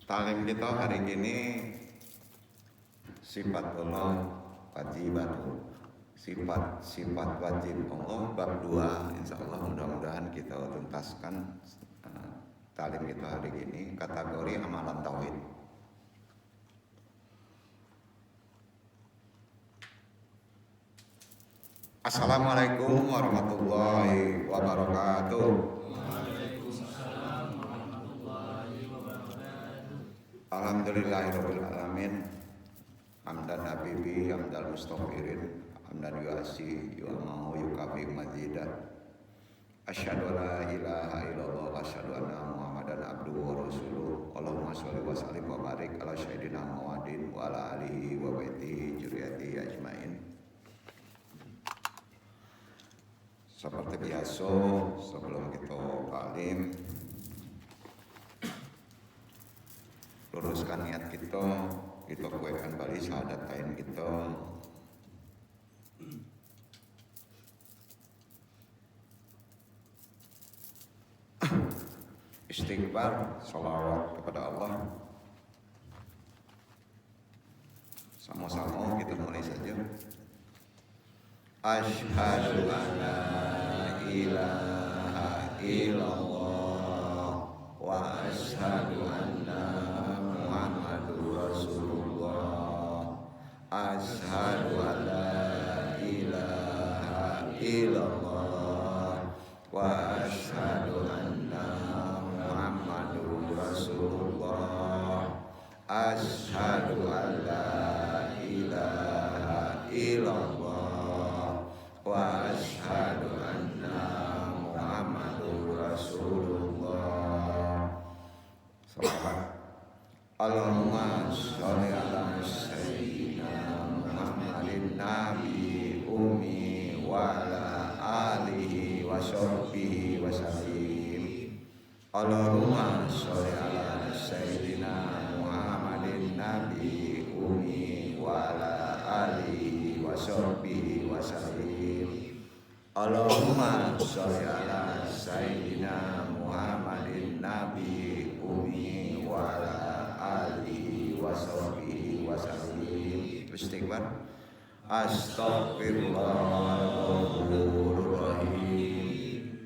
Talim kita hari ini sifatullah wajibatun, sifat wajib Allah bab 2. Insyaallah mudah-mudahan kita tuntaskan talim kita hari ini kategori amalan tauhid. Assalamualaikum warahmatullahi wabarakatuh. Alhamdulillahirabbil alamin. Hamdan habibi hamdal mustaghfirin hamdan yuasi yu'amahu yukafi majidah. Asyhadu la ilaha illallah wa asyhadu anna Muhammadan abduhu wa rasuluh. Allahumma sholli wa sallim wa barik ala sayyidina Muhammadin wa ala alihi wa baitihi dzurriyyatihi ajmain. Seperti biasa sebelum kita talim, luruskan niat kita kuatkan balik syahadatain kita. Istighfar, sholawat kepada Allah. Sama-sama kita mulai saja. Asyhadu an la ilaha illallah wa asyhadu anna Muhammadur Rasulullah. Asyhadu an la ilaha illallah wa asyhadu anna Muhammadur Rasulullah. Asyhadu an la ilaha illallah wa asyhadu anna Muhammadur Rasulullah. Salawat. Allahumma sholli ala sayyidina Muhammadin nabi ummi wa ala alihi wa sahbihi wa sallim. Allahumma sholli ala sayyidina Muhammadin nabi ummi wa ala alihi wa sahbihi wa sallim. Allahumma sholli ala sayyidina Muhammadin nabi ummi wa ala alihi wa sahbihi wa sallim. Istighfar. Astaghfirullahal rahim.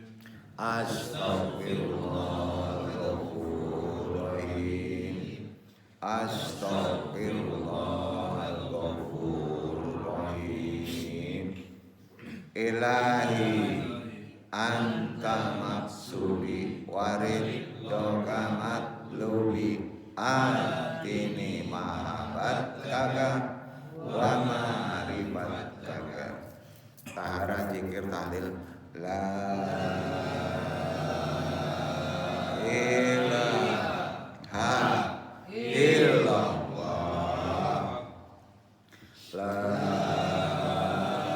Astaghfirullahal rahim. Astaghfirullahal rahim. Ilahi anta maksudi warid doka matlubi atini mahabbataka wa ma'rifataka. Tahara zikir tahlil la ilaha illallah la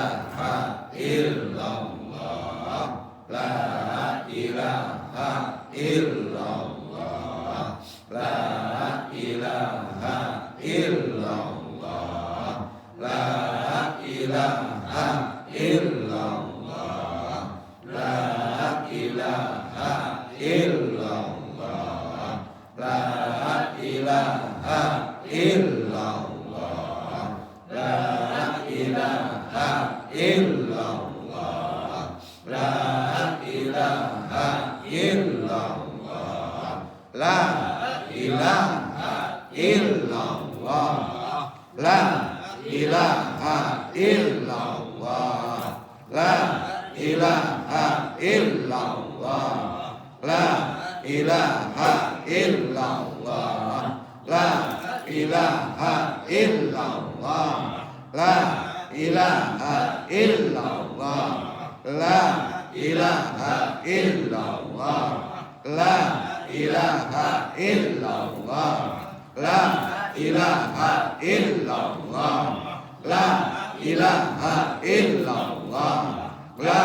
ilaha illallah la ilaha illallah la ilaha illallah la ilaha illallah la ilaha illallah la ilaha illallah la ilaha illallah la ilaha illallah la ilaha illallah la ilaha illallah la ilaha illallah la ilaha illallah la ilaha illallah la ilaha illallah la ilaha illallah la ilaha illallah la ilaha illallah la ilaha illallah La ilaha illallah. La ilaha illallah. La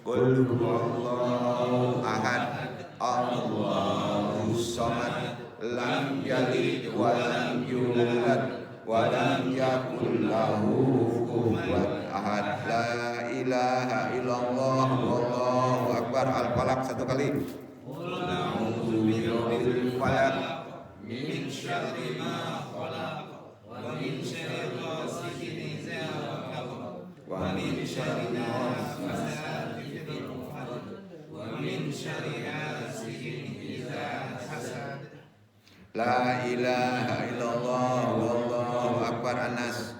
Qul huwallahu ahad. Allahus samad. Lam yalid wa lam yulad wa lam yakul lahu kufuwan ahad. La ilaha illallah wallahu akbar. Al-Falaq satu kali. Qul a'udzu birabbil falaq min syarri ma khalaq wa min syarri ghasiqin idza waqab wa min syarri nafasati fil 'uqad wa min syarri hasidin idza hasad. La ilaha illallah wallahu akbar. Anas.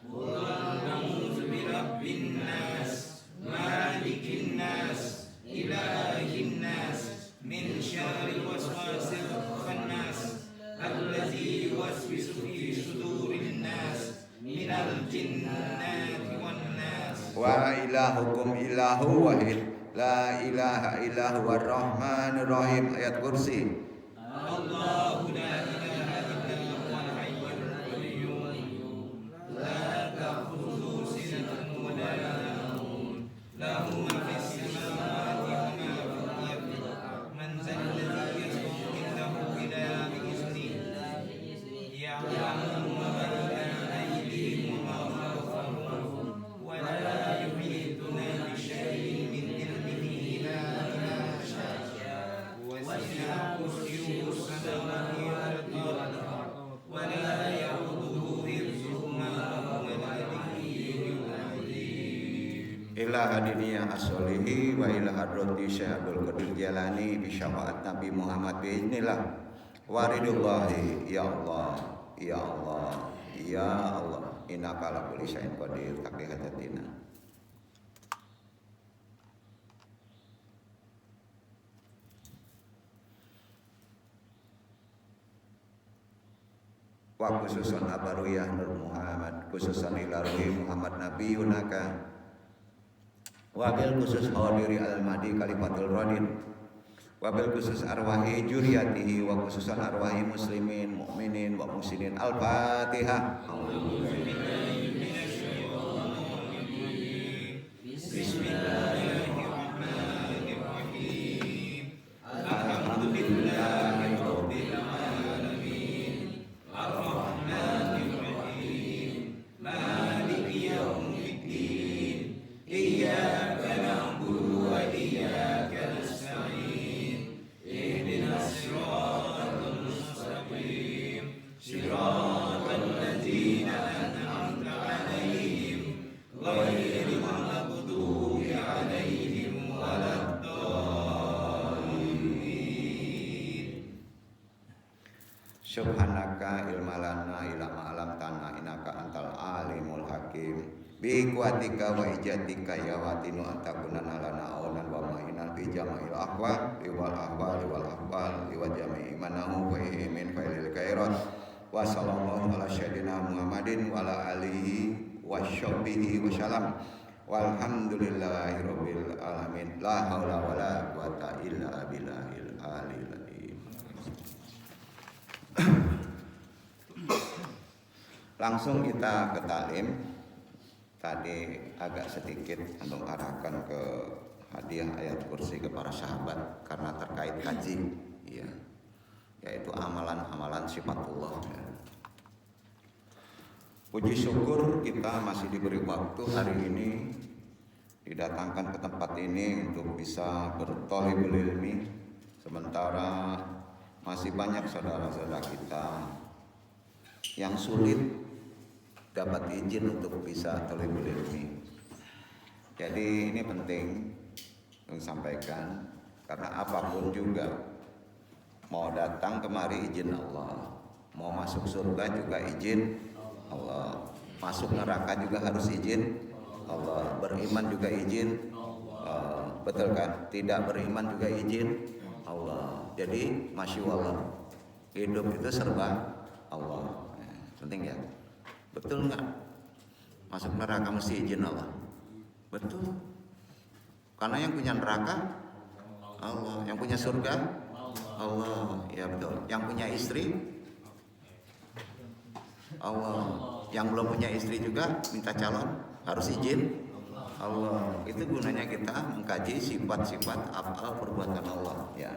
Qul a'udzu birabbin nas malikin nas ilahin nas min syarril waswasil khannas allazi yuwaswisu fi sudurin nas minal jinnati wan nas. Wa ilahukum ilahu wahid la ilaha illa huwar rahmanir rahim. Ayat kursi. Allahu la ilaha illa huwal hayyul qayyum la ta'khudhuhu sinatun wa la nawm lahu ma fis samawati wa ma fil ardi man zal ladzi yashfa'u indahu illa bi iznihi ya'lamu ma bayna aydihim wa ma khalfahum wa la yuhituna bi shay'in min ilmihi illa bima sha'a wasi'a kursiyyuhu samawati wal ardi wa la ya'uduhu hifdhuhuma wa huwal aliyyul azim. Ila hadiniyah as-solihi wa ila hadrati Syekh Abdul Qadir Jalani bi syafaat Nabi Muhammad biiznillah waridullahi. Ya Allah, ya Allah, ya Allah, innaka ala kulli syai'in qadir. Taqi hajatina. Wa khususan abaruyah Nur Muhammad, khususan ilahi Muhammad Nabi Yunaka, wabil khusus hadiri al-madi kalifatul radin, wabil khusus arwahi juriyatihi, wa khususan arwahi muslimin mu'minin wa muslimin. Al-Fatihah. Bismillahirrahmanirrahim. Alhamdulillahi rabbil alamin. Ar-Rahmanir-Rahim. Maliki yaumiddin. Iyyaka na'budu wa iyyaka nasta'in. Ihdinas siratal mustaqim. Siratal ladzina an'amta 'alaihim ghairil maghdubi 'alaihim waladdallin. Subhanaka ilmalana ilama alam tanah inaka antal alimul hakim. Bi kuatika wa ijatika ya watinu antakunan alana awanan wa ma'inan fi jama'il aqwa liwal ahwal liwal ahwal liwal jami'i manahu wa min failil khairat. Wa sallallahu ala syedina Muhammadin wa ala alihi wa sahbihi wa salam. Walhamdulillahi rabbil alamin. La haula wa la quwata illa billahil aliyil azim. Langsung kita ke taklim. Tadi agak sedikit untuk arahkan ke hadiah ayat kursi ke para sahabat karena terkait haji, ya, yaitu amalan-amalan sifatullah. Ya. Puji syukur kita masih diberi waktu hari ini didatangkan ke tempat ini untuk bisa berthalibul ilmi, sementara masih banyak saudara-saudara kita yang sulit dapat izin untuk bisa thalibul ilmi. Jadi ini penting untuk sampaikan, karena apapun juga mau datang kemari izin Allah, mau masuk surga juga izin Allah, masuk neraka juga harus izin Allah, beriman juga izin betul kan? Tidak beriman juga izin Allah. Jadi masya Allah, hidup itu serba Allah. Penting ya. Betul nggak? Masuk neraka mesti izin Allah. Betul. Karena yang punya neraka Allah, yang punya surga Allah. Ya betul. Yang punya istri Allah. Yang belum punya istri juga minta calon harus izin Allah. Itu gunanya kita mengkaji sifat-sifat afal perbuatan Allah, ya.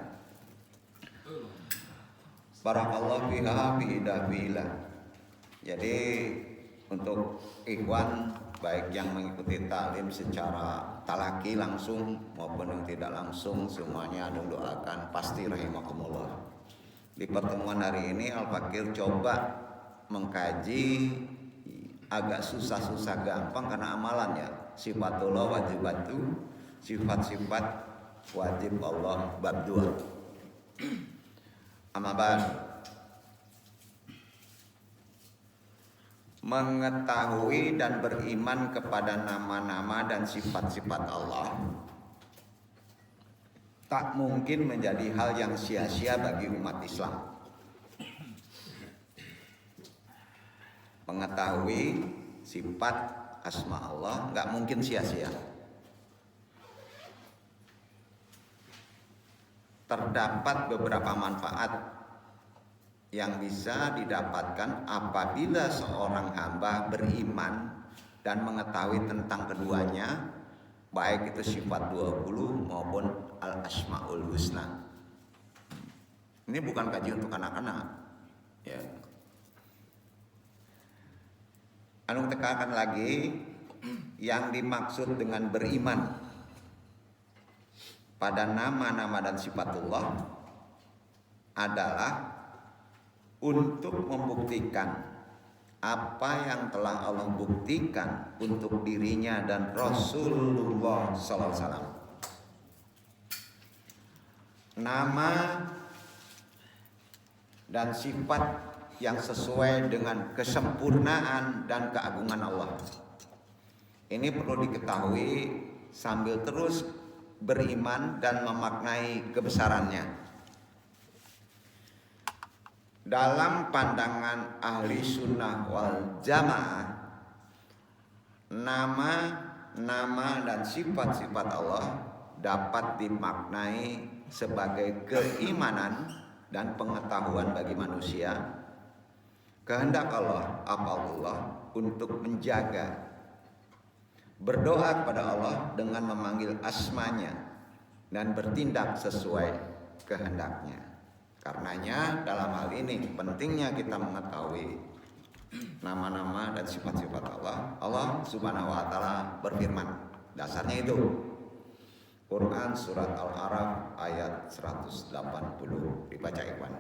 Barakallahu fiha biidafillah. Jadi untuk ikhwan baik yang mengikuti taklim secara talaki langsung maupun yang tidak langsung, semuanya anu doakan pasti rahimakumullah. Di pertemuan hari ini Al-Fakir coba mengkaji agak susah-susah gampang karena amalan, ya. Sifatullah wajibatu, sifat-sifat wajib Allah bab 2. Amaban, mengetahui dan beriman kepada nama-nama dan sifat-sifat Allah tak mungkin menjadi hal yang sia-sia bagi umat Islam. Mengetahui sifat asma Allah nggak mungkin sia-sia. Terdapat beberapa manfaat yang bisa didapatkan apabila seorang hamba beriman dan mengetahui tentang keduanya, baik itu sifat 20 maupun al-asmaul husna. Ini bukan kaji untuk anak-anak, ya. Anu tekankan lagi, yang dimaksud dengan beriman pada nama-nama dan sifatullah adalah untuk membuktikan apa yang telah Allah buktikan untuk dirinya dan Rasulullah SAW. Nama dan sifat yang sesuai dengan kesempurnaan dan keagungan Allah. Ini perlu diketahui sambil terus beriman dan memaknai kebesarannya. Dalam pandangan ahli sunnah wal jamaah, nama dan sifat-sifat Allah dapat dimaknai sebagai keimanan dan pengetahuan bagi manusia. Kehendak Allah, Allah untuk menjaga, berdoa kepada Allah dengan memanggil asmanya dan bertindak sesuai kehendaknya. Karenanya dalam hal ini pentingnya kita mengetahui nama-nama dan sifat-sifat Allah. Allah Subhanahu wa taala berfirman, dasarnya itu Quran surat Al-A'raf ayat 180, dibaca ikhwan.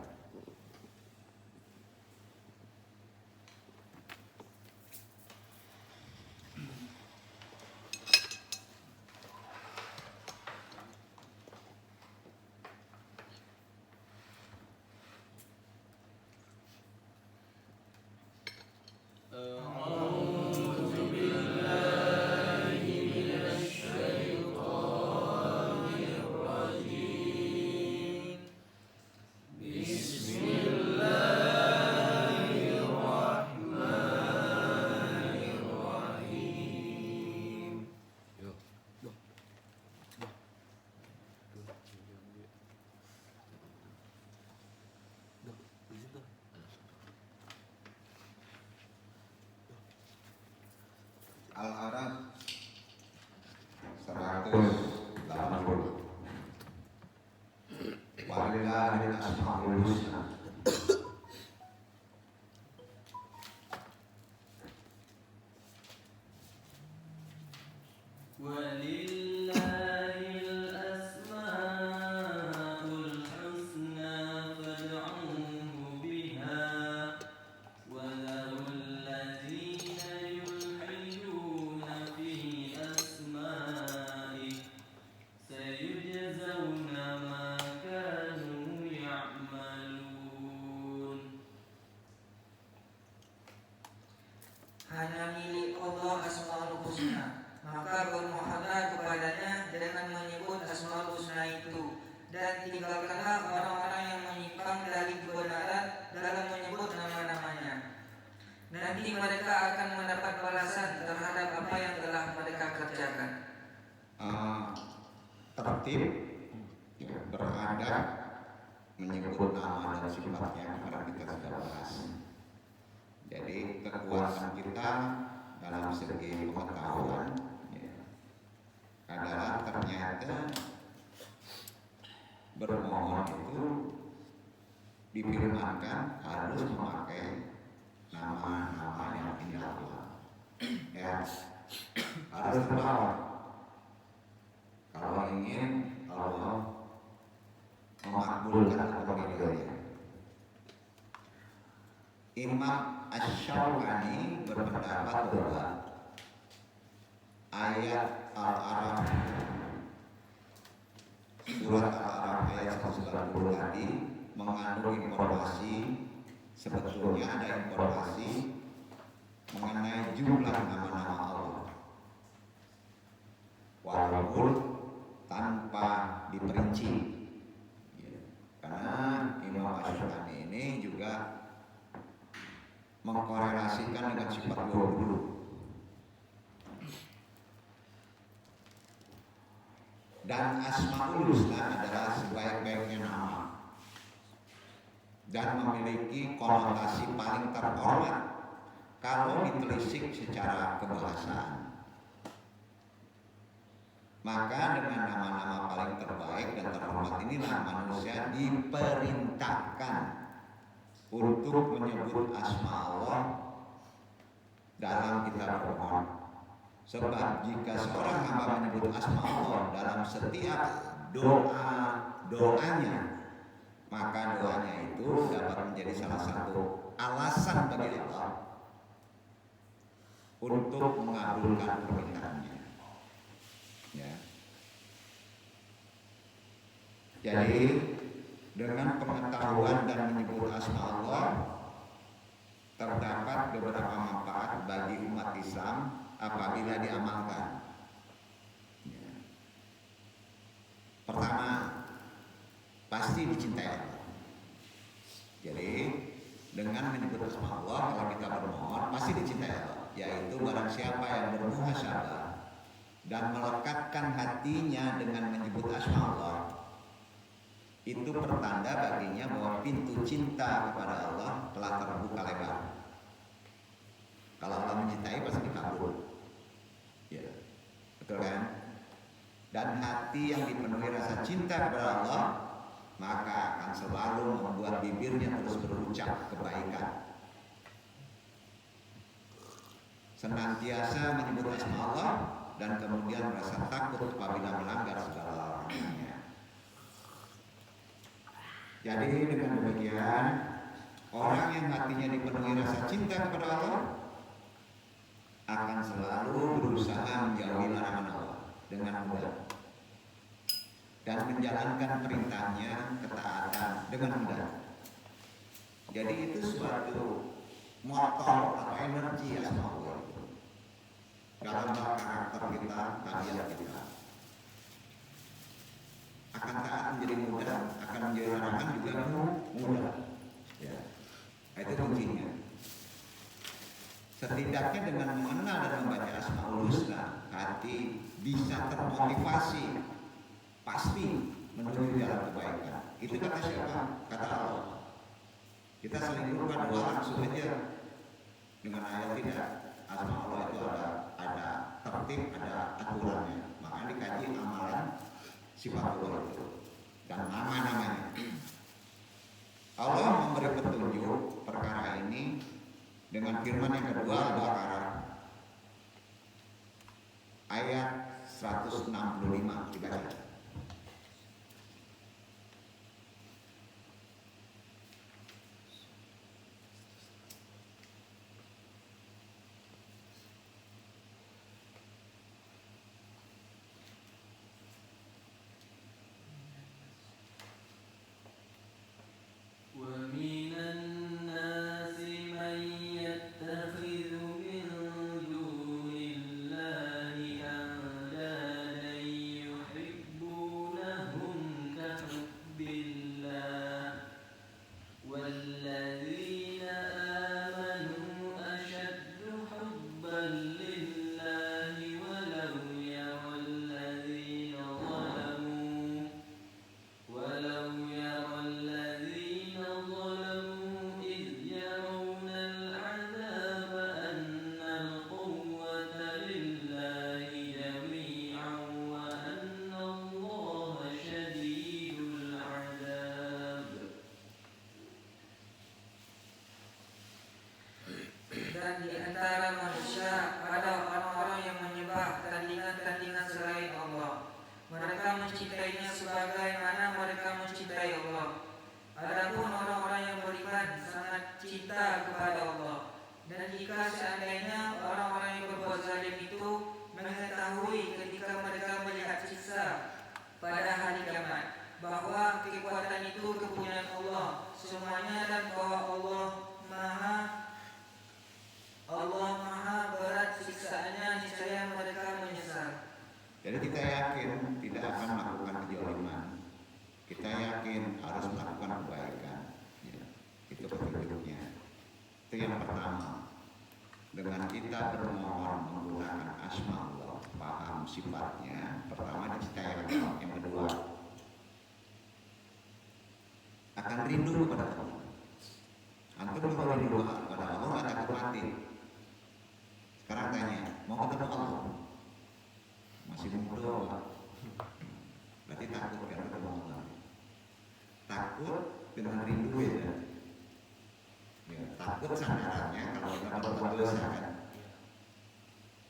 Al-A'raf 180. Walillahil asmaul husna. Hanya milik Allah Asmaul Husna, maka bermohonlah kepadanya dengan menyebut Asmaul Husna itu, dan tinggalkanlah orang-orang yang menyimpang dari kebenaran dalam menyebut nama-namanya. Nanti mereka akan mendapat balasan terhadap apa yang telah mereka kerjakan. Tertib beradab menyebut nama dan sifatnya karena kita sudah bahas. Jadi kekuatan kita dalam segi pengetahuan, ya, adalah ternyata bermohon itu difirmankan harus memakai nama-nama yang indah Allah. Ya, harus berdoa kalau ingin Allah memakbulkan ridhonya. Imam Asy-Syaukani berpendapat bahwa ayat Al-Araf surat Al-Araf ayat 190 tadi mengandung informasi, sebetulnya ada informasi mengenai jumlah nama-nama Allah, walaupun tanpa diperinci. Karena Imam Asy-Syaukani ini juga mengkorelasikan dengan sifat 20. Dan Asmaul Husna adalah sebaik-baiknya nama dan memiliki konotasi paling terhormat kalau ditelisik secara kebahasaan. Maka dengan nama-nama paling terbaik dan terhormat inilah manusia diperintahkan untuk menyebut asma Allah dalam kitab bermohon. Sebab jika seorang hamba menyebut asma Allah dalam setiap doanya, maka doanya itu dapat menjadi salah satu alasan bagi Allah untuk mengabulkan permintaannya. Ya. Jadi dengan pengetahuan dan menyebut asma Allah terdapat beberapa manfaat bagi umat Islam apabila diamalkan. Ya. Pertama, pasti dicintai Allah. Jadi dengan menyebut asma Allah kalau kita bermohon pasti dicintai Allah, yaitu barang siapa yang bermuhasabah dan melekatkan hatinya dengan menyebut asma Allah, itu pertanda baginya bahwa pintu cinta kepada Allah telah terbuka lebar. Kalau Allah mencintai pasti dikabul. Ya, betul kan? Dan hati yang dipenuhi rasa cinta kepada Allah maka akan selalu membuat bibirnya terus berucap kebaikan, senantiasa menyebut asma Allah dan kemudian merasa takut apabila melanggar segala larangannya. Jadi dengan demikian, orang yang hatinya dipenuhi rasa cinta kepada Allah akan selalu berusaha menjauhi larangan Allah dengan mudah dan menjalankan perintahnya, ketaatan dengan mudah. Jadi itu suatu motor atau energi asma Allah dalam karakter kita, tabiat kita. Akan taat menjadi mudah, akan menjadi larangan juga mudah. Ya, itu kuncinya. Setidaknya dengan mengenal dan membaca Asmaul Husna, hati bisa termotivasi pasti menuju jalan kebaikan. Itu kata siapa? Kata Allah. Kita sering lupa doa langsung aja dengan ayat tidak. Asma Allah itu ada tertib, ada aturannya. Maka dikaji amalan sifat Allah itu dan nama-namanya. Allah memberi petunjuk perkara ini dengan firman yang kedua Al-Baqarah ayat 165 dibaca. mencintainya sebagaimana mereka mencintai Allah. Adapun orang-orang yang beriman sangat cinta kepada Allah. Dan jika seandainya orang-orang yang berbuat zalim itu mengetahui ketika mereka melihat siksa pada hari kiamat bahwa kekuatan itu kepunyaan Allah semuanya, dan bahwa Allah maha berat siksaannya, niscaya mereka menyesal. Jadi kita yakin tidak akan melakukan kezaliman. Kita yakin harus melakukan kebaikan. Ya, itu petunjuknya. Itu yang pertama. Dengan kita bermohon menggunakan asma Allah, paham sifatnya, pertama kita yakin. Yang kedua, akan rindu kepada Allah. Antum kalau rindu kepada Allah nggak takut mati. Sekarang tanya, mau ketemu Allah? Masih muda, Pak. Berarti takut kan ketemu Allah. Takut dengan rindu ya. Ya, takut sandarannya kalau kita berbuat dosa kan.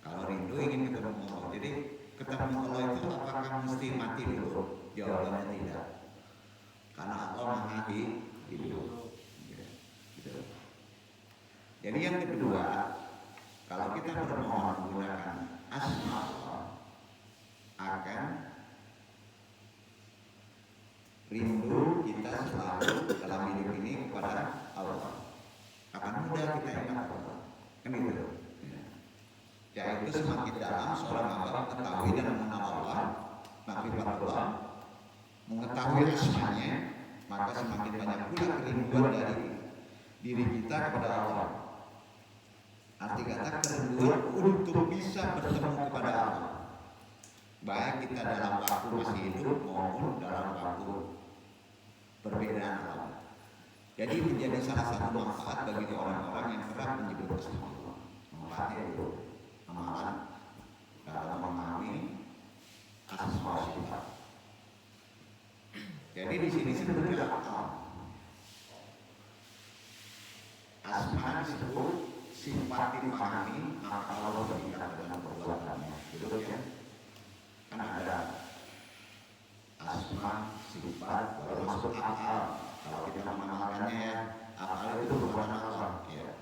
Kalau rindu ingin ketemu Allah. Jadi ketemu Allah itu apakah mesti mati dulu? Jawabannya tidak. Karena Allah maha hidup. Ya, gitu. Jadi yang kedua, kalau kita bermohon menggunakan asma Allah, akan rindu kita selalu dalam hidup ini kepada Allah. Akan mudah kita ingat Allah. Kan gitu. Yaitu semakin dalam seorang hamba mengetahui dan mengenal Allah, makrifat mengetahui asmanya, maka semakin banyak pula kerinduan dari diri kita kepada Allah. Arti kata kerinduan untuk bisa bertemu kepada Allah, baik kita dalam waktu masih hidup maupun dalam waktu perbedaan Allah. Jadi menjadi salah satu manfaat bagi orang-orang yang kerap menyebut asma Allah. Manfaatnya itu amalan dalam memahami asma Allah. Jadi di sini sebenarnya asma disebut sifat dipahami maka Allah berikan dengan perbuatannya. Betul ya? Kan ada asma sifat baru masuk akal. Kalau kita mengamalkannya ya, akal itu perbuatan Allah. Ya.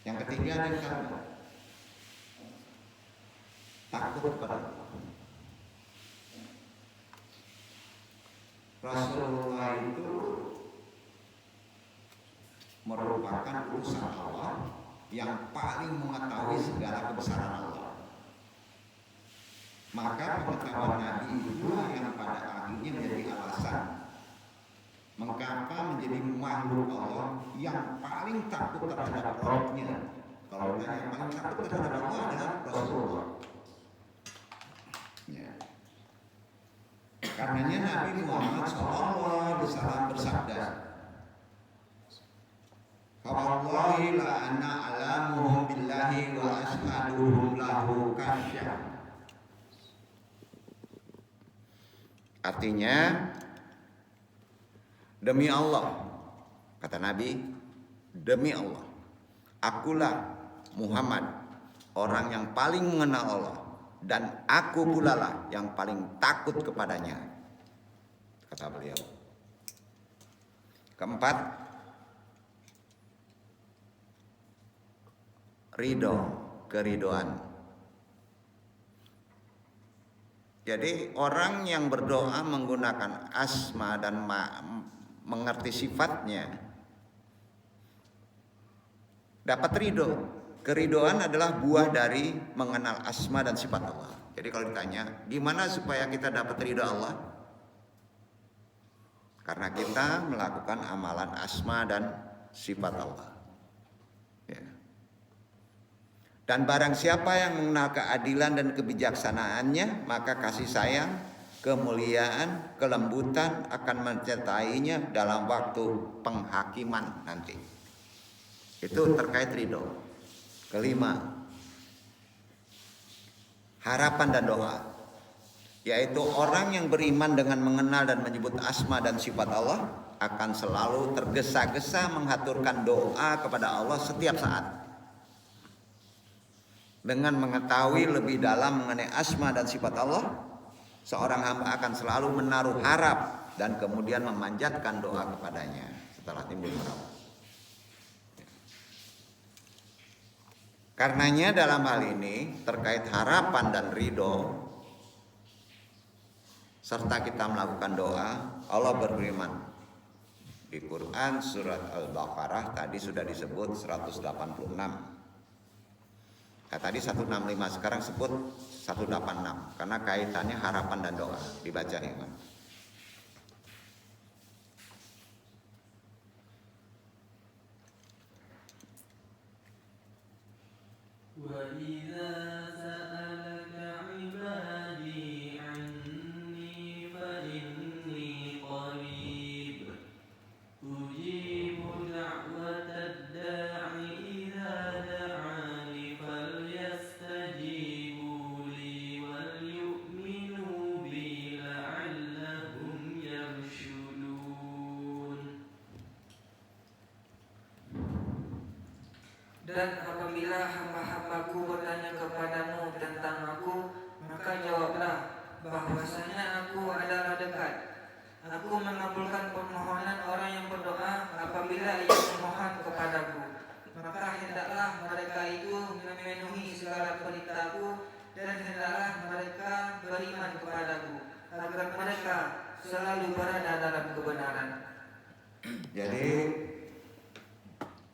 Yang ketiga ada karena takut kepada Allah. Rasulullah itu merupakan utusan Allah yang paling mengetahui segala kebesaran Allah. Maka pengetahuan Nabi itu yang pada akhirnya menjadi alasan mengapa menjadi makhluk Allah yang paling takut terhadap Rabb-nya. Kalau kita yang paling takut terhadap Allah adalah Rasulullah. Ya. Karenanya Nabi Muhammad SAW bersabda, "Fawallahi la ana alamuhum billahi wa ashaduhum lahu kasyah." Artinya, demi Allah, kata Nabi, demi Allah, akulah Muhammad, orang yang paling mengenal Allah, dan aku pula lah yang paling takut kepadanya, kata beliau. Keempat, ridho, keridoan. Jadi orang yang berdoa menggunakan asma dan mengerti sifatnya dapat ridho. Keridoan adalah buah dari mengenal asma dan sifat Allah. Jadi kalau ditanya, gimana supaya kita dapat ridho Allah? Karena kita melakukan amalan asma dan sifat Allah. Ya. Dan barang siapa yang mengenal keadilan dan kebijaksanaannya, maka kasih sayang, kemuliaan, kelembutan akan menyertainya dalam waktu penghakiman nanti. Itu terkait ridho. Kelima, harapan dan doa, yaitu orang yang beriman dengan mengenal dan menyebut asma dan sifat Allah akan selalu tergesa-gesa menghaturkan doa kepada Allah setiap saat. Dengan mengetahui lebih dalam mengenai asma dan sifat Allah, Seorang hamba akan selalu menaruh harap dan kemudian memanjatkan doa kepadanya setelah timbul merawat. Karenanya dalam hal ini terkait harapan dan ridho serta kita melakukan doa, Allah berfirman di Quran surat Al-Baqarah tadi sudah disebut 186. Tadi 165, sekarang sebut 186 karena kaitannya harapan dan doa. Dibaca ya, Pak. وَإِذَا سَأَلَكَ عِبَادِي عَنِّي فَإِنِّي قَرِيبٌ أُجِيبُ دَعْوَةَ الدَّاعِ إِذَا دَعَانِ فَلْيَسْتَجِيبُوا لِي وَلْيُؤْمِنُوا بِي لَعَلَّهُمْ يَرْشُدُونَ. Dan apabila hamba-hambaku bertanya kepadamu tentang aku, maka jawablah bahwasanya aku adalah dekat. Aku mengabulkan permohonan orang yang berdoa apabila ia memohon kepadaku. Maka hendaklah mereka itu memenuhi segala perintahku dan hendaklah mereka beriman kepadaku agar mereka selalu berada dalam kebenaran. Jadi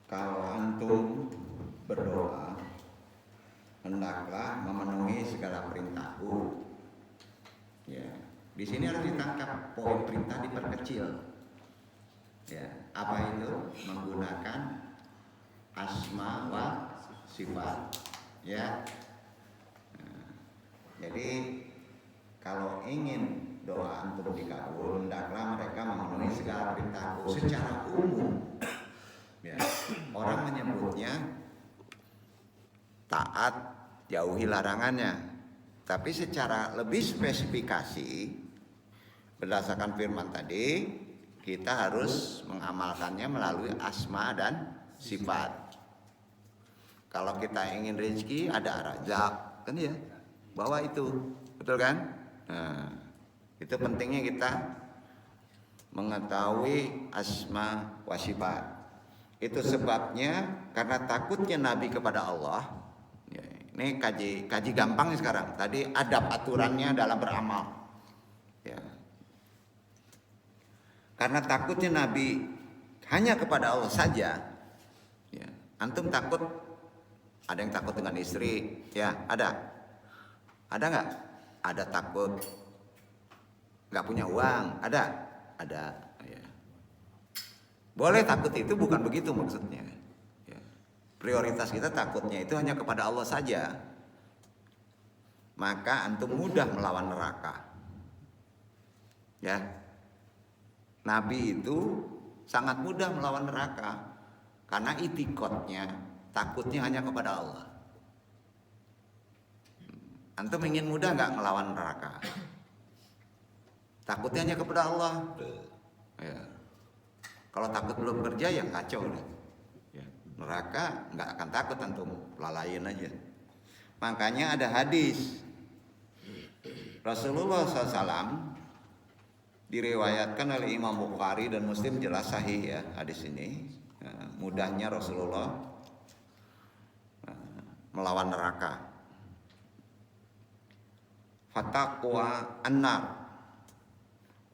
kalau antum berdoa, hendaklah memenuhi segala perintahku. Ya, di sini harus ditangkap poin perintah diperkecil. Ya, apa itu? Menggunakan asma wa sifat. Ya. Nah, jadi kalau ingin doa antum dikabul, hendaklah mereka memenuhi segala perintahku secara umum. Ya, orang menyebutnya taat, jauhi larangannya. Tapi secara lebih spesifikasi berdasarkan firman tadi, kita harus mengamalkannya melalui asma dan sifat. Kalau kita ingin rezeki ada razak, kan ya? Bawa itu, betul kan? Nah, itu pentingnya kita mengetahui asma wa sifat. Itu sebabnya karena takutnya Nabi kepada Allah. Ya, ini kaji gampang sekarang. Tadi adab aturannya dalam beramal. Ya. Karena takutnya Nabi hanya kepada Allah saja. Ya. Antum takut? Ada yang takut dengan istri? Ya, ada. Ada nggak? Ada takut nggak punya uang? Ada. Ada. Ya. Boleh takut itu bukan begitu maksudnya. Ya. Prioritas kita takutnya itu hanya kepada Allah saja. Maka antum mudah melawan neraka. Ya. Nabi itu sangat mudah melawan neraka karena itikotnya takutnya hanya kepada Allah. Antum ingin mudah nggak ngelawan neraka? Takutnya hanya kepada Allah. Ya. Kalau takut belum kerja ya kacau deh. Ya. Neraka nggak akan takut antum, lalaiin aja. Makanya ada hadis Rasulullah SAW diriwayatkan oleh Imam Bukhari dan Muslim, jelas sahih ya hadis ini. Mudahnya Rasulullah melawan neraka. Fataqwa annar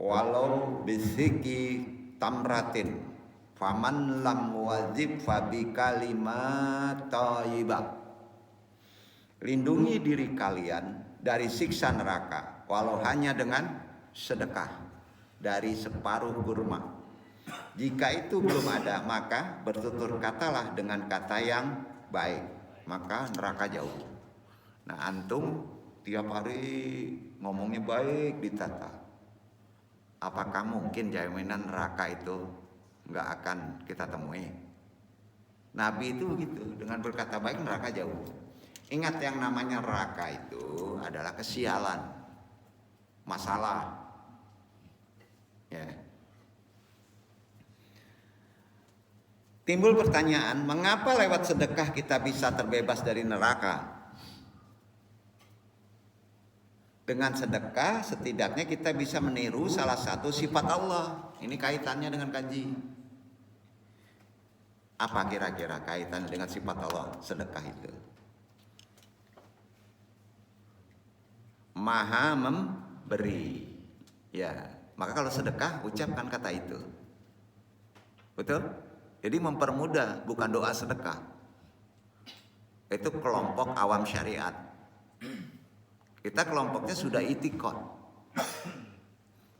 walau bisiki tamratin faman lam wajib fabi kalimat thayyibah. Lindungi diri kalian dari siksa neraka walau hanya dengan sedekah dari separuh kurma. Jika itu belum ada, maka bertutur katalah dengan kata yang baik, maka neraka jauh. Nah, antum tiap hari ngomongnya baik ditata. Apakah mungkin jaminan neraka itu nggak akan kita temui? Nabi itu begitu, dengan berkata baik neraka jauh. Ingat yang namanya neraka itu adalah kesialan, masalah. Ya. Timbul pertanyaan, mengapa lewat sedekah kita bisa terbebas dari neraka? Dengan sedekah setidaknya kita bisa meniru salah satu sifat Allah. Ini kaitannya dengan kaji. Apa kira-kira kaitannya dengan sifat Allah sedekah itu? Maha memberi. Ya, maka kalau sedekah ucapkan kata itu. Betul? Jadi mempermudah, bukan doa sedekah. Itu kelompok awam syariat. Kita kelompoknya sudah itikad.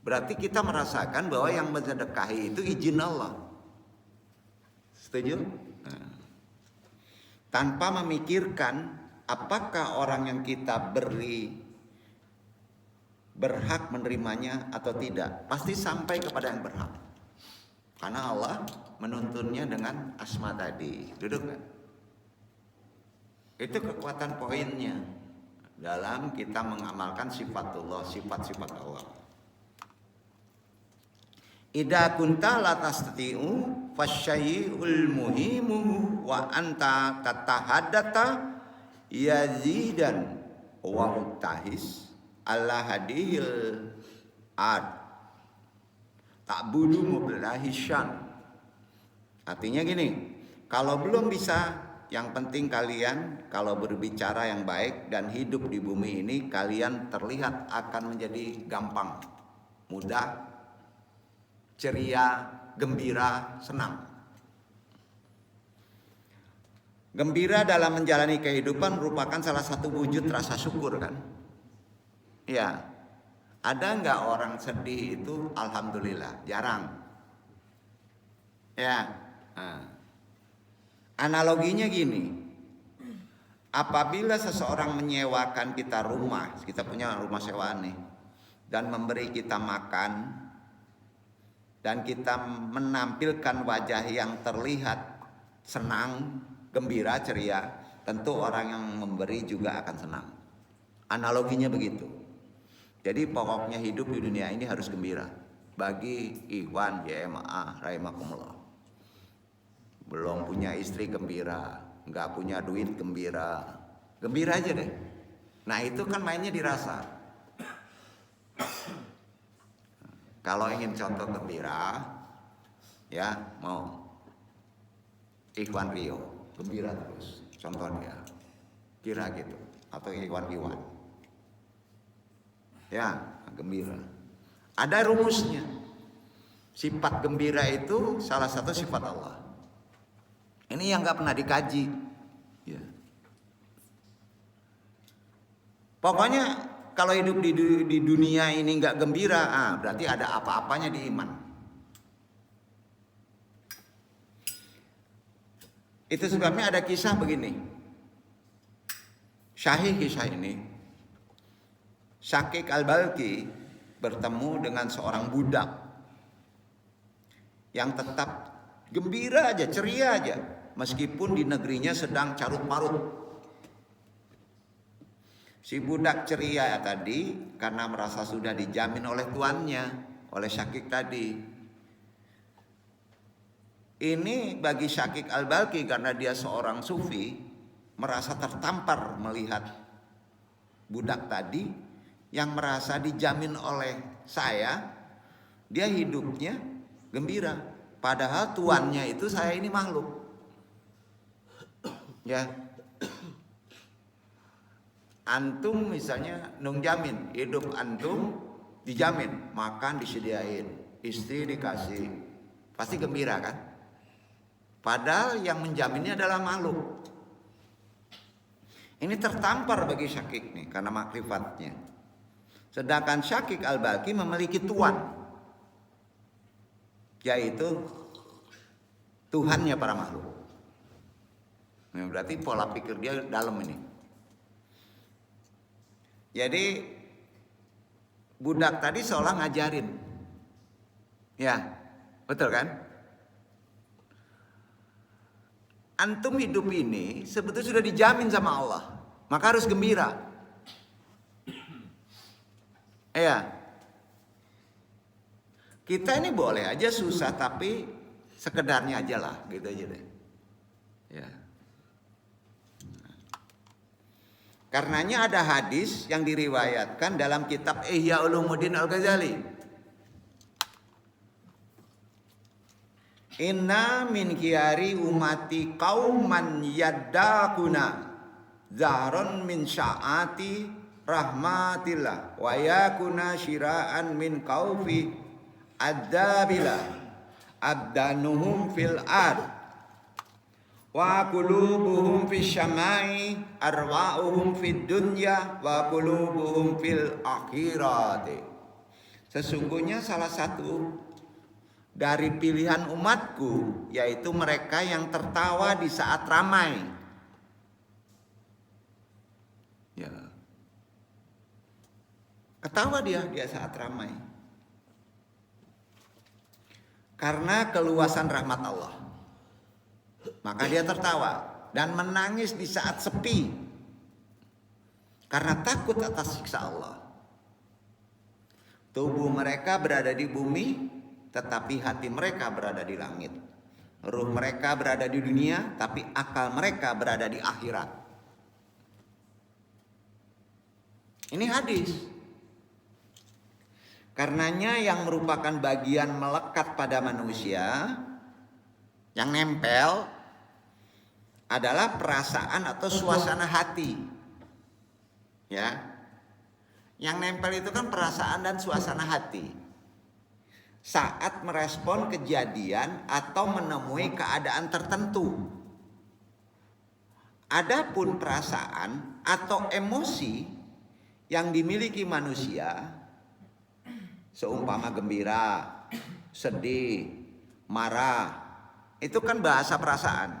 Berarti kita merasakan bahwa yang mensedekahi itu izin Allah. Setuju? Nah. Tanpa memikirkan apakah orang yang kita beri berhak menerimanya atau tidak. Pasti sampai kepada yang berhak. Karena Allah menuntunnya dengan asma tadi. Duduk kan? Itu kekuatan poinnya dalam kita mengamalkan sifatullah, sifat-sifat Allah. Idza kunta la tastati'u fasyai'ul muhimu wa anta tatahaddatha yazidan wa mutahis Allah hadihil ad ta'budu mubillahi syan. Artinya gini, kalau belum bisa, yang penting kalian kalau berbicara yang baik dan hidup di bumi ini, kalian terlihat akan menjadi gampang, mudah, ceria, gembira, senang. Gembira dalam menjalani kehidupan merupakan salah satu wujud rasa syukur kan? Ya, ada nggak orang sedih itu alhamdulillah? Jarang. Ya, analoginya gini, apabila seseorang menyewakan kita rumah, kita punya rumah sewaan nih, dan memberi kita makan, dan kita menampilkan wajah yang terlihat senang, gembira, ceria, tentu orang yang memberi juga akan senang. Analoginya begitu. Jadi pokoknya hidup di dunia ini harus gembira. Bagi Ikhwan YMA rahimakumullah. Belum punya istri gembira, nggak punya duit gembira, gembira aja deh. Nah itu kan mainnya dirasa. Kalau ingin contoh gembira, ya mau Ikhwan Rio, gembira terus, contohnya, kira gitu, atau Ikhwan. Ya, gembira. Ada rumusnya. Sifat gembira itu salah satu sifat Allah. Ini yang nggak pernah dikaji. Ya. Pokoknya kalau hidup di dunia ini nggak gembira, berarti ada apa-apanya di iman. Itu sebabnya ada kisah begini. Syahih kisah ini. Syakik Al-Balki bertemu dengan seorang budak yang tetap gembira aja, ceria aja, meskipun di negerinya sedang carut marut. Si budak ceria tadi karena merasa sudah dijamin oleh tuannya, oleh Syakik tadi. Ini bagi Syakik Al-Balki karena dia seorang sufi, merasa tertampar melihat budak tadi yang merasa dijamin oleh saya, dia hidupnya gembira. Padahal tuannya itu saya ini makhluk. Ya. Antum misalnya nung jamin, hidup antum dijamin, makan disediain, istri dikasih. Pasti gembira kan? Padahal yang menjaminnya adalah makhluk. Ini tertampar bagi Syakik nih karena makrifatnya. Sedangkan Syakik Al-Balki memiliki tuan, yaitu Tuhannya para makhluk. Nah, berarti pola pikir dia dalam ini. Jadi budak tadi seolah ngajarin. Ya, betul kan? Antum hidup ini sebetulnya sudah dijamin sama Allah, maka harus gembira. Ya, kita ini boleh aja susah tapi sekedarnya aja lah, gitu aja deh. Ya. Karenanya ada hadis yang diriwayatkan dalam kitab Ihya Ulumuddin Al-Ghazali. Inna min khiyari umati qauman yaddakuna zahron min sya'ati rahmatillah wa yakuna syira'an min khaufi adzabila abdanuhum fil ard wa qulubuhum fis syamai arwa'uhum fid dunya wa qulubuhum fil akhirati. Sesungguhnya salah satu dari pilihan umatku yaitu mereka yang tertawa di saat ramai. Ya. Ketawa dia saat ramai. Karena keluasan rahmat Allah. Maka dia tertawa dan menangis di saat sepi. Karena takut atas siksa Allah. Tubuh mereka berada di bumi, tetapi hati mereka berada di langit. Ruh mereka berada di dunia, tapi akal mereka berada di akhirat. Ini hadis. Karenanya yang merupakan bagian melekat pada manusia, yang nempel, adalah perasaan atau suasana hati. Ya. Yang nempel itu kan perasaan dan suasana hati. Saat merespon kejadian atau menemui keadaan tertentu. Adapun perasaan atau emosi yang dimiliki manusia, seumpama gembira, sedih, marah, itu kan bahasa perasaan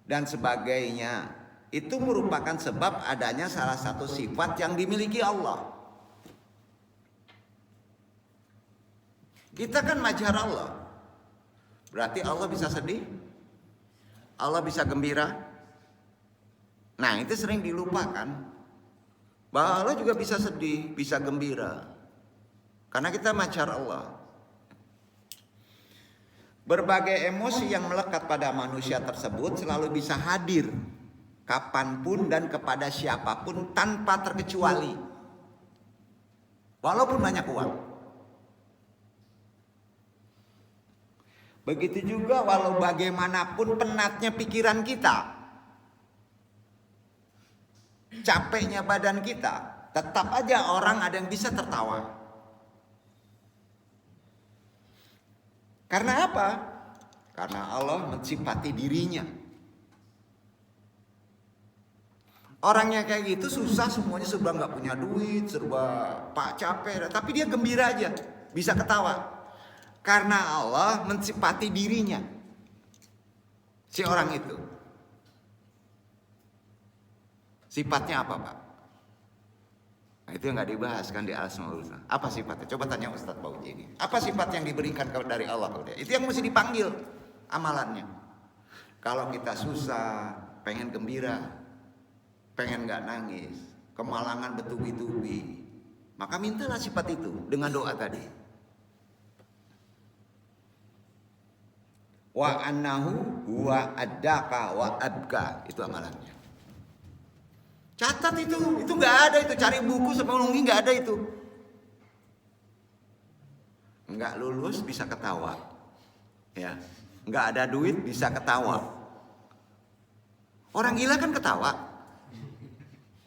dan sebagainya. Itu merupakan sebab adanya salah satu sifat yang dimiliki Allah. Kita kan majhar Allah. Berarti Allah bisa sedih, Allah bisa gembira. Nah, itu sering dilupakan bahwa Allah juga bisa sedih, bisa gembira. Karena kita majhar Allah. Berbagai emosi yang melekat pada manusia tersebut selalu bisa hadir kapanpun dan kepada siapapun tanpa terkecuali. Walaupun banyak uang. Begitu juga walau bagaimanapun penatnya pikiran kita, capeknya badan kita, tetap aja orang ada yang bisa tertawa. Karena apa? Karena Allah mensifati dirinya. Orangnya kayak gitu susah, semuanya serba nggak punya duit, serba pak capek, tapi dia gembira aja, bisa ketawa. Karena Allah mensifati dirinya, si orang itu. Sifatnya apa, Pak? Nah, itu yang nggak dibahas kan di Al-Asmaul Husna. Apa sifatnya? Coba tanya Ustadz Pauji ini. Apa sifat yang diberikan dari Allah? Itu yang mesti dipanggil amalannya. Kalau kita susah, pengen gembira, pengen nggak nangis, kemalangan bertubi-tubi, maka mintalah sifat itu dengan doa tadi. Wa annahu huwa addaka wa abka, itu amalannya. Catat itu nggak ada itu, cari buku sama nunggi nggak ada itu. Nggak lulus bisa ketawa, ya, nggak ada duit bisa ketawa. Orang gila kan ketawa,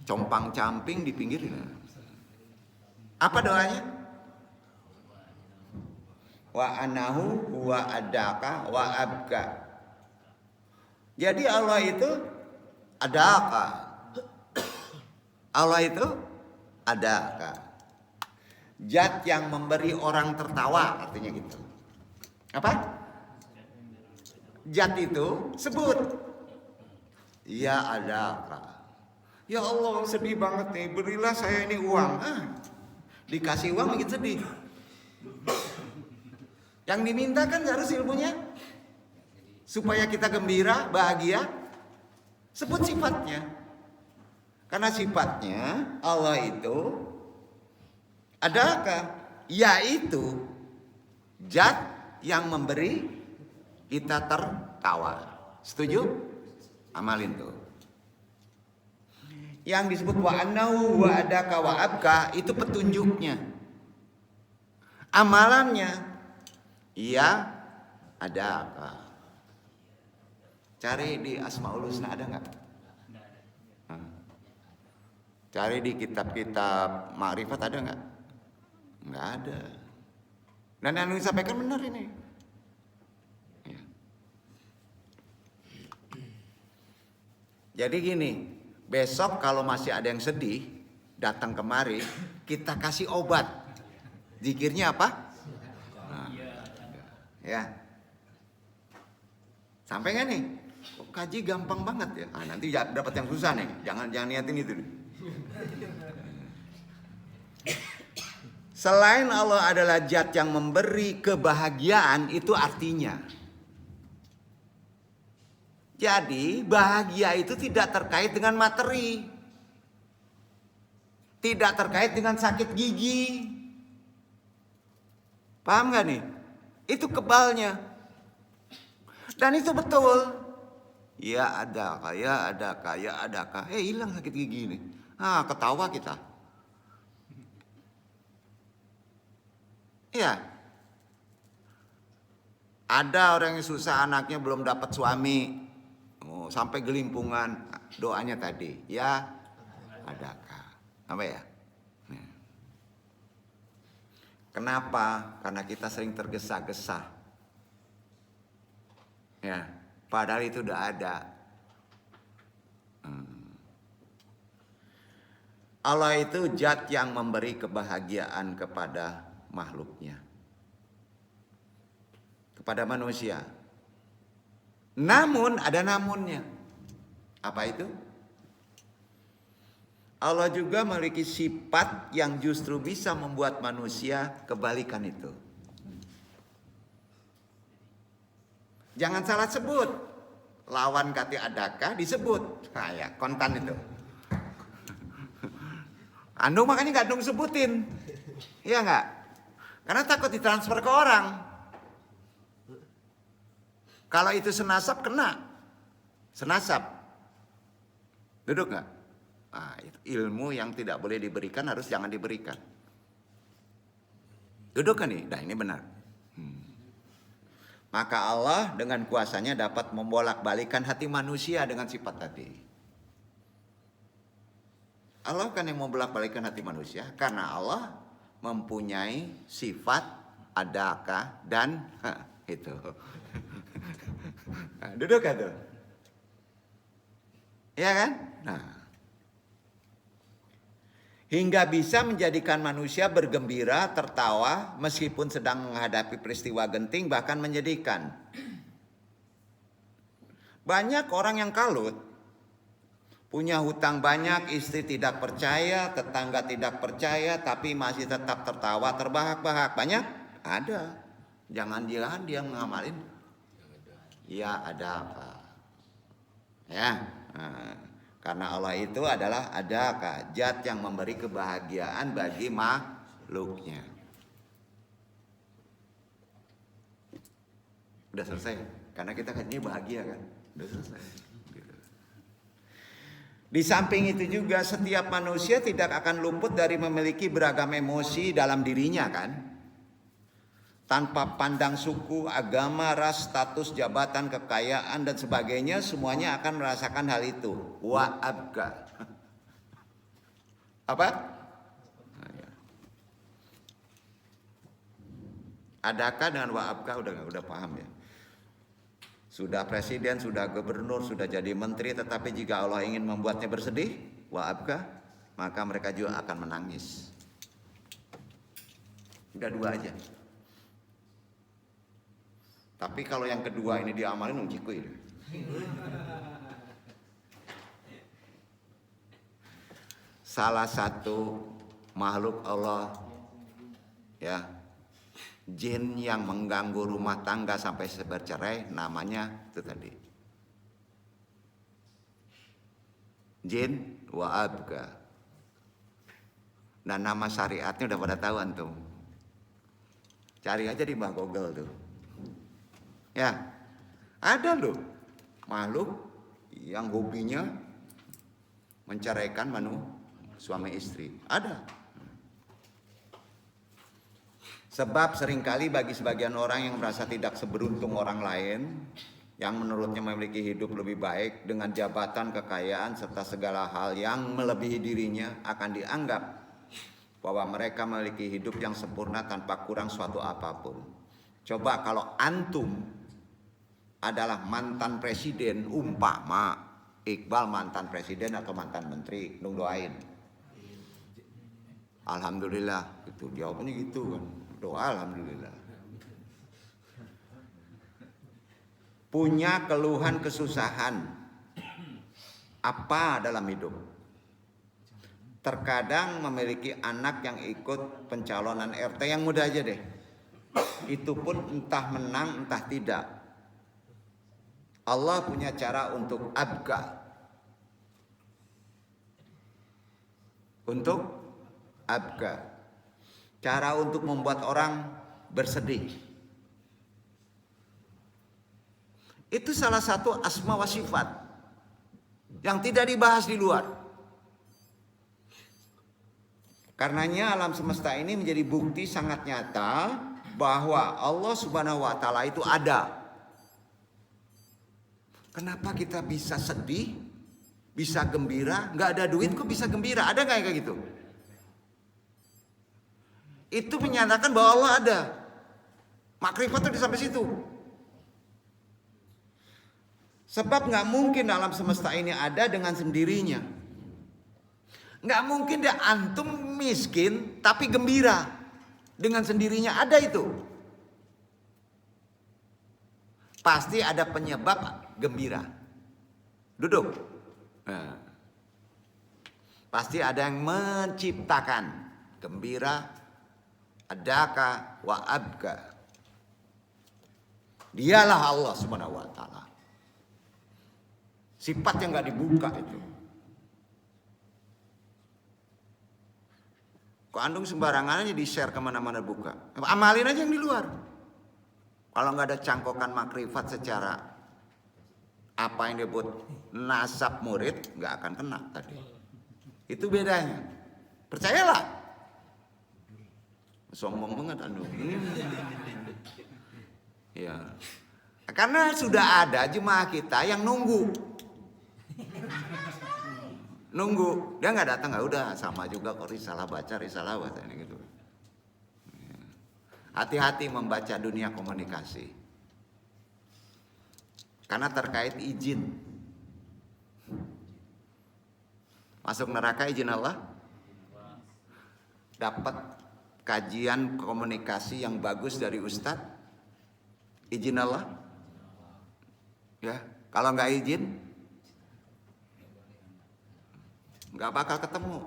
compang camping di pinggir. Apa doanya? Wa anahu huwa adaka wa abka. Jadi Allah itu adaka. Allah itu adaka. Zat yang memberi orang tertawa, artinya gitu. Apa? Zat itu sebut. Ya adaka. Ya Allah, sedih banget nih, berilah saya ini uang. Dikasih uang makin sedih. Yang diminta kan harus ilmunya, supaya kita gembira, bahagia. Sebut sifatnya. Karena sifatnya Allah itu adakah? Yaitu zat yang memberi kita tertawa. Setuju? Amalin tuh. Yang disebut wa annahu wa adaka wa abka itu petunjuknya. Amalannya ya adaka. Cari di Asmaul Husna ada nggak? Cari di kitab-kitab Ma'rifat ada nggak? Nggak ada. Dan yang disampaikan benar ini. Ya. Jadi gini, besok kalau masih ada yang sedih, datang kemari, kita kasih obat. Zikirnya apa? Nah, ya. Sampai nggak nih? Kok kaji gampang banget ya? Ah, nanti dapat yang susah nih. Jangan niatin itu. Selain Allah adalah zat yang memberi kebahagiaan, itu artinya. Jadi bahagia itu tidak terkait dengan materi. Tidak terkait dengan sakit gigi. Paham gak nih? Itu kebalnya. Dan itu betul. Ya ada kah. Hilang sakit gigi nih. Ketawa kita. Ya. Ada orang yang susah anaknya belum dapat suami. Sampai gelimpungan. Doanya tadi. Ya adakah. Apa ya? Kenapa? Karena kita sering tergesa-gesa. Ya, padahal itu udah ada. Allah itu zat yang memberi kebahagiaan kepada makhluknya. Kepada manusia. Namun ada namunnya. Apa itu? Allah juga memiliki sifat yang justru bisa membuat manusia kebalikan itu. Jangan salah sebut. Lawan kata adakah disebut. Nah ya, kontan itu. Anu makanya gak dong sebutin. Iya gak? Karena takut ditransfer ke orang. Kalau itu senasab kena. Senasab. Duduk gak? Nah, itu ilmu yang tidak boleh diberikan harus jangan diberikan. Duduk kan nih? Nah ini benar. Maka Allah dengan kuasanya dapat membolak-balikan hati manusia dengan sifat tadi. Allah kan yang membolak-balikan hati manusia karena Allah mempunyai sifat adakah dan itu. Nah, duduk kan tuh? Iya kan? Nah. Hingga bisa menjadikan manusia bergembira, tertawa, meskipun sedang menghadapi peristiwa genting, bahkan menyedihkan. Banyak orang yang kalut, punya hutang banyak, istri tidak percaya, tetangga tidak percaya, tapi masih tetap tertawa, terbahak-bahak. Banyak? Ada. Jangan-jangan dia ngamalin. Ya ada apa? Ya. Karena Allah itu adalah adakah, zat yang memberi kebahagiaan bagi makhluknya. Udah selesai, karena kita kan ini bahagia kan. Udah selesai. Gitu. Di samping itu juga setiap manusia tidak akan luput dari memiliki beragam emosi dalam dirinya kan. Tanpa pandang suku, agama, ras, status, jabatan, kekayaan, dan sebagainya, semuanya akan merasakan hal itu. Wa abka. Apa? Adakah dengan wa abka udah paham ya? Sudah presiden, sudah gubernur, sudah jadi menteri, tetapi jika Allah ingin membuatnya bersedih, wa abka, maka mereka juga akan menangis. Udah dua aja. Tapi kalau yang kedua ini diamalin cikuy. Salah satu makhluk Allah ya, jin yang mengganggu rumah tangga sampai bercerai, namanya itu tadi. Jin wa abka. Dan nama syariatnya udah pada tahu antum. Cari aja di bawah Google tuh. Ya, ada loh makhluk yang hobinya menceraikan suami istri. Ada. Sebab seringkali bagi sebagian orang yang merasa tidak seberuntung orang lain, yang menurutnya memiliki hidup lebih baik dengan jabatan, kekayaan, serta segala hal yang melebihi dirinya, akan dianggap bahwa mereka memiliki hidup yang sempurna tanpa kurang suatu apapun. Coba kalau antum adalah mantan presiden, umpama Iqbal mantan presiden atau mantan menteri, dong doain. Alhamdulillah, gitu jawabannya gitu kan. Doa alhamdulillah. Punya keluhan kesusahan apa dalam hidup? Terkadang memiliki anak yang ikut pencalonan RT, yang mudah aja deh. Itu pun entah menang entah tidak. Allah punya cara untuk abga. Untuk abga. Cara untuk membuat orang bersedih. Itu salah satu asma wa sifat yang tidak dibahas di luar. Karenanya alam semesta ini menjadi bukti sangat nyata bahwa Allah Subhanahu wa taala itu ada. Kenapa kita bisa sedih, bisa gembira, nggak ada duit kok bisa gembira? Ada nggak kayak gitu? Itu menyatakan bahwa Allah ada. Makrifat itu sampai situ. Sebab nggak mungkin alam semesta ini ada dengan sendirinya. Nggak mungkin dia antum miskin tapi gembira dengan sendirinya, ada itu. Pasti ada penyebab gembira. Duduk. Nah. Pasti ada yang menciptakan gembira. Adaka wa abka. Dialah Allah Subhanahu wa taala. Sifat yang enggak dibuka itu. Kok andung sembarangan aja di-share kemana-mana buka. Amalin aja yang di luar. Kalau nggak ada cangkokan makrifat secara apa yang disebut nasab murid, nggak akan kena tadi. Itu bedanya. Percayalah. Sombong banget anu. Ya. Karena sudah ada jemaah kita yang nunggu. Nunggu, dia nggak datang, nggak udah sama juga kok risalah baca ini gitu. Hati-hati membaca dunia komunikasi. Karena terkait izin. Masuk neraka izin Allah. Dapat kajian komunikasi yang bagus dari Ustadz, izin Allah. Ya, kalau nggak izin, nggak bakal ketemu.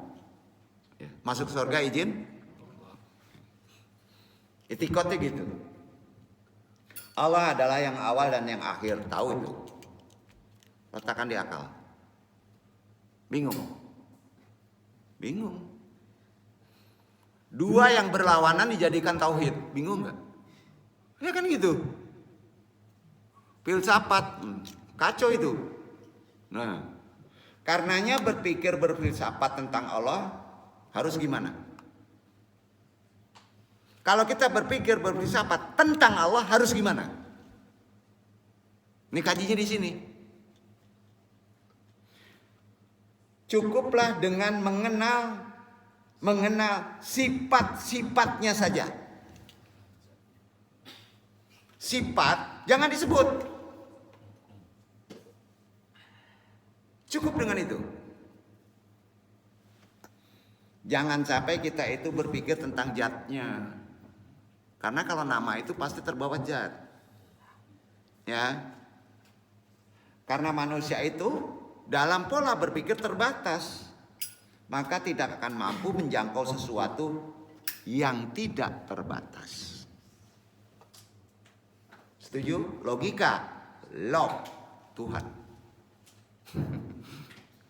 Ya. Masuk surga izin, itikotnya gitu. Allah adalah yang awal dan yang akhir, tahu itu. Letakkan di akal. Bingung. Dua yang berlawanan dijadikan tauhid, bingung nggak? Ya kan gitu. Filsafat, kacau itu. Nah, karenanya berfilsafat tentang Allah harus gimana? Kalau kita berfilsafat tentang Allah harus gimana? Ini kajinya di sini. Cukuplah dengan mengenal sifat-sifatnya saja. Sifat jangan disebut. Cukup dengan itu. Jangan sampai kita itu berpikir tentang zatnya. Karena kalau nama itu pasti terbawa zat. Ya. Karena manusia itu dalam pola berpikir terbatas. Maka tidak akan mampu menjangkau sesuatu yang tidak terbatas. Setuju? Logika, law, Tuhan.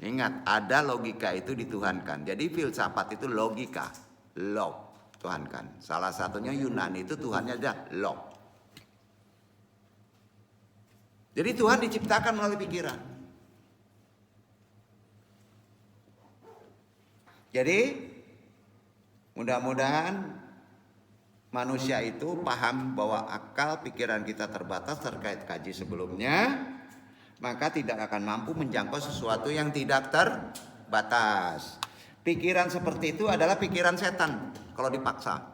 Ingat, ada logika itu dituhankan. Jadi filsafat itu logika, law, tuhankan. Salah satunya Yunani itu Tuhannya ada law. Jadi Tuhan diciptakan melalui pikiran. Jadi mudah-mudahan manusia itu paham bahwa akal pikiran kita terbatas terkait kaji sebelumnya, maka tidak akan mampu menjangkau sesuatu yang tidak terbatas. Pikiran seperti itu adalah pikiran setan kalau dipaksa.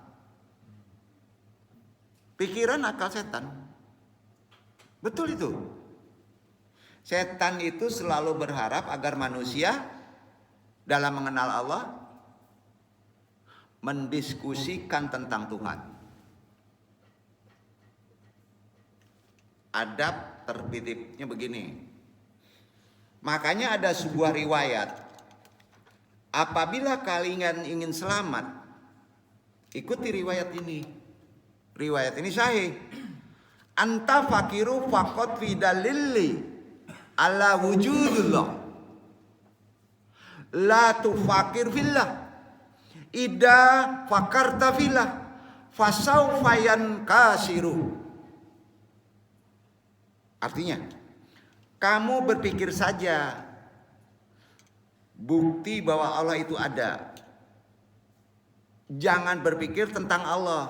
Pikiran akal setan. Betul itu. Setan itu selalu berharap agar manusia dalam mengenal Allah mendiskusikan tentang Tuhan. Adab tertibnya begini. Makanya ada sebuah riwayat. Apabila kalian ingin selamat, ikuti riwayat ini. Riwayat ini sahih. Anta fakiru faqat fi dalilli ala wujudullah. La tufakir fillah. Ida fakarta fillah fasawfa yankasiru. Artinya, kamu berpikir saja bukti bahwa Allah itu ada. Jangan berpikir tentang Allah.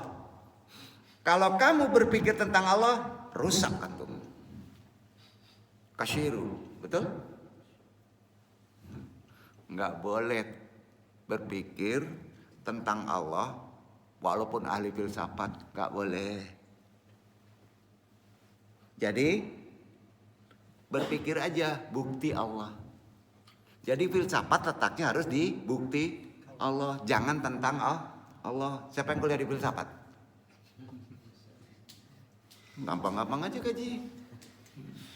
Kalau kamu berpikir tentang Allah, rusak antum. Kasiru, betul? Enggak boleh berpikir tentang Allah walaupun ahli filsafat, enggak boleh. Jadi berpikir aja bukti Allah. Jadi filsafat letaknya harus di bukti Allah, jangan tentang Allah. Siapa yang kuliah di filsafat? Gampang-gampang aja kaji.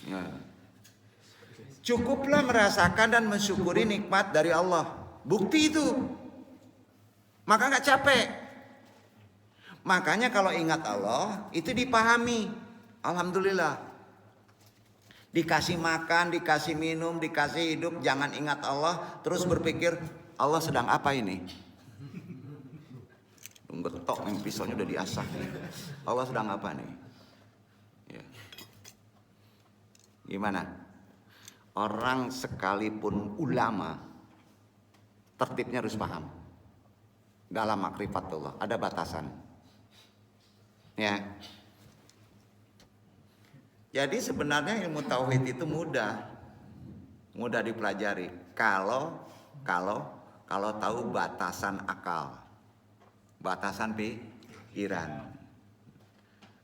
Ya. Cukuplah merasakan dan mensyukuri nikmat dari Allah. Bukti itu. Maka gak capek. Makanya kalau ingat Allah itu dipahami. Alhamdulillah. Dikasih makan, dikasih minum, dikasih hidup. Jangan ingat Allah terus berpikir Allah sedang apa ini? Getok yang pisaunya udah diasah nih. Allah sedang apa nih? Ya. Gimana? Orang sekalipun ulama tertibnya harus paham. Dalam makrifatullah ada batasan. Ya. Jadi sebenarnya ilmu tauhid itu mudah dipelajari kalau tahu batasan akal, batasan pikiran.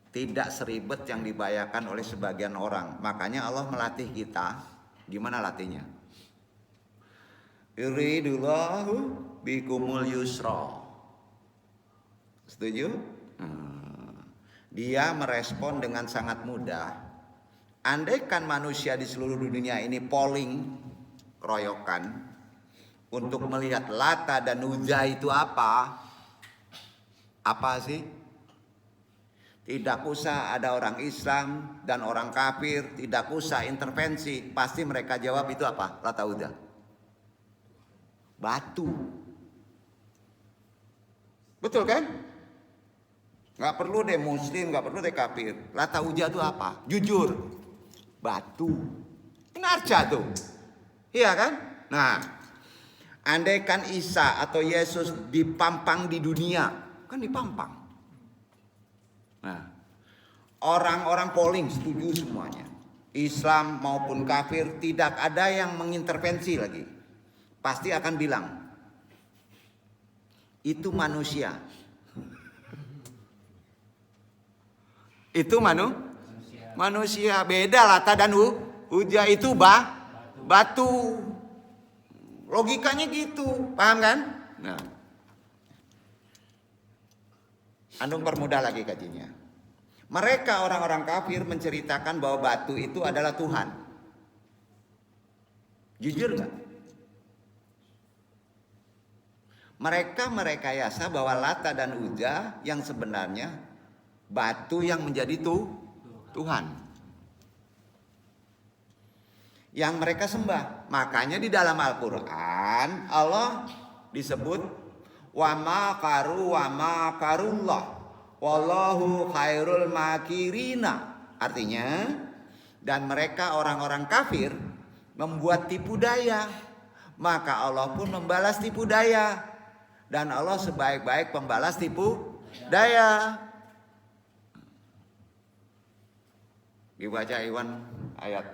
Tidak seribet yang dibayangkan oleh sebagian orang. Makanya Allah melatih kita. Gimana latihnya? Yuridullahu bikumul yusra. Setuju? Dia merespon dengan sangat mudah. Andaikan manusia di seluruh dunia ini polling keroyokan untuk melihat Lata dan Uzza itu apa sih? Tidak usah ada orang Islam dan orang kafir, tidak usah intervensi, pasti mereka jawab itu apa? Lata Uzza. Batu. Betul kan? Gak perlu deh muslim, gak perlu deh kafir. Lata Uzza itu apa? Jujur. Batu. Ini arca tuh. Iya kan? Nah, andaikan Isa atau Yesus dipampang di dunia, kan dipampang. Nah, orang-orang polling setuju semuanya. Islam maupun kafir tidak ada yang mengintervensi lagi. Pasti akan bilang, itu manusia. Itu manusia. Beda Lata dan Uzza itu batu. Logikanya gitu, paham kan? Nah, Andung permudah lagi kajinya. Mereka orang-orang kafir menceritakan bahwa batu itu adalah Tuhan. Jujur gak? Mereka merekayasa bahwa Lata dan Uzza yang sebenarnya batu yang menjadi Tuhan. Yang mereka sembah. Makanya di dalam Al-Quran Allah disebut wa ma karullah wallahu khairul makirina. Artinya, dan mereka orang-orang kafir membuat tipu daya, maka Allah pun membalas tipu daya. Dan Allah sebaik-baik pembalas tipu daya. Dibaca Iwan ayat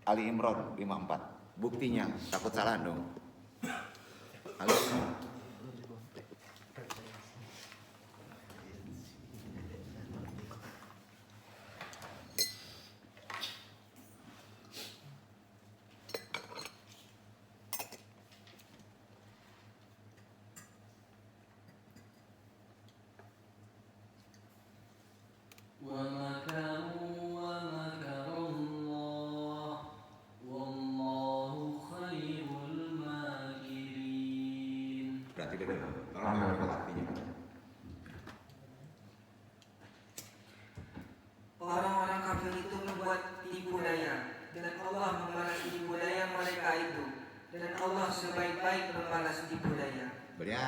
Ali Imran 54. Buktinya, takut salah dong. Halo. Berarti dia tolong ambil artinya. Orang-orang kafir itu membuat tipu daya, dan Allah membalas tipu daya mereka itu. Dan Allah sebaik-baik membalas tipu daya. Ya,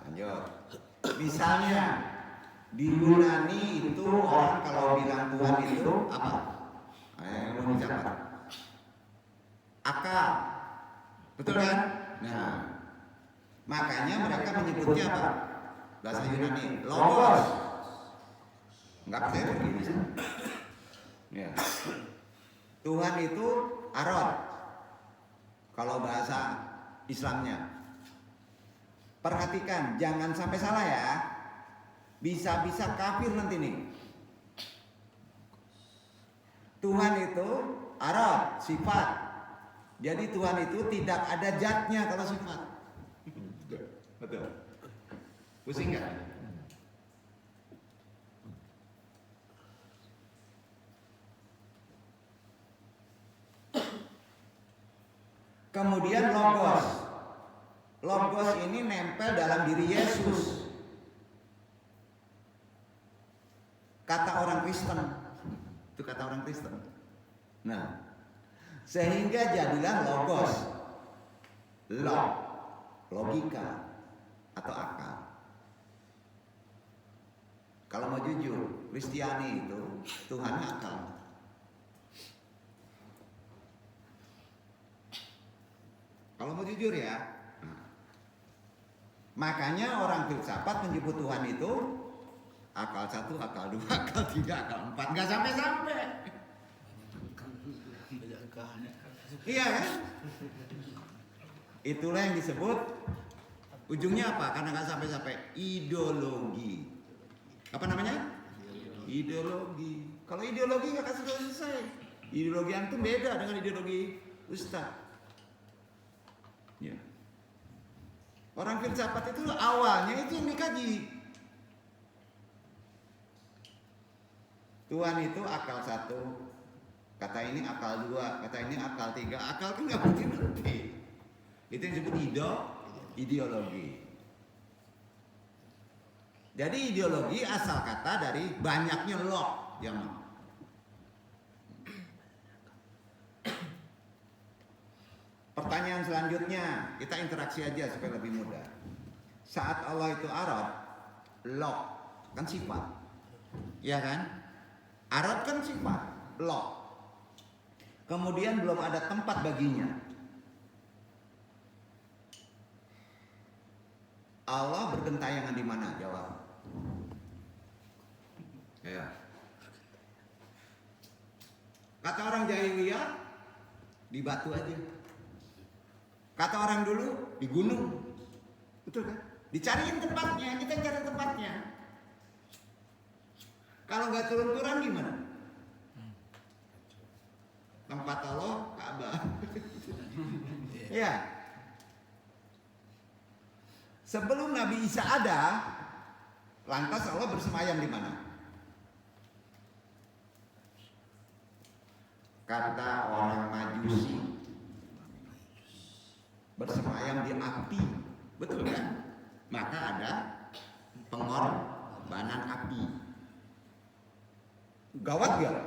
lanjut. Misalnya di Yunani itu orang kalau bilang Tuhan itu apa? Yang mau dicatat. Akal. Betul kan? Nah, makanya mereka menyebutnya apa? Bahasa Yunani, logos. Enggak percaya begini. Ya. Tuhan itu arot. Kalau bahasa Islamnya. Perhatikan, jangan sampai salah ya. Bisa-bisa kafir nanti nih. Tuhan itu arot, sifat. Jadi Tuhan itu tidak ada zatnya kalau sifat. Betul. Pusing nggak? Kemudian logos. Logos ini nempel dalam diri Yesus. Kata orang Kristen. Itu kata orang Kristen. Nah, sehingga jadilah logos. Logika atau akal. Kalau mau jujur, Kristiani itu Tuhan akal. Kalau mau jujur ya. Makanya orang filsafat menyebut Tuhan itu akal 1, akal 2, akal 3, akal 4. Nggak sampai-sampai. Iya kan? Itulah yang disebut ujungnya apa? Karena nggak sampai-sampai ideologi. Apa namanya? Ideologi. Kalau ideologi nggak akan selesai. Ideologi antum beda dengan ideologi Ustaz. Ya. Orang filsafat itu awalnya itu yang dikaji. Tuhan itu akal 1, kata ini akal 2, kata ini akal 3. Akal kan nggak mungkin nanti. Itu yang disebut ideologi. Jadi ideologi asal kata dari banyaknya log yang Pertanyaan selanjutnya, kita interaksi aja supaya lebih mudah. Saat Allah itu arad, log kan sifat, ya kan? Arad kan sifat, log. Kemudian belum ada tempat baginya. Allah bergentayangan di mana? Jawab. Ya. Kata orang jahiliyah, di batu aja. Kata orang dulu di gunung, betul kan? Dicariin tempatnya, kita cari tempatnya. Kalau nggak turun-turun gimana? Tempat Allah, Ka'bah. Ya. Sebelum Nabi Isa ada, lantas Allah bersemayam di mana? Kata orang Majusi, bersemayam di api, betul kan? Maka ada pengorbanan api. Gawat gak?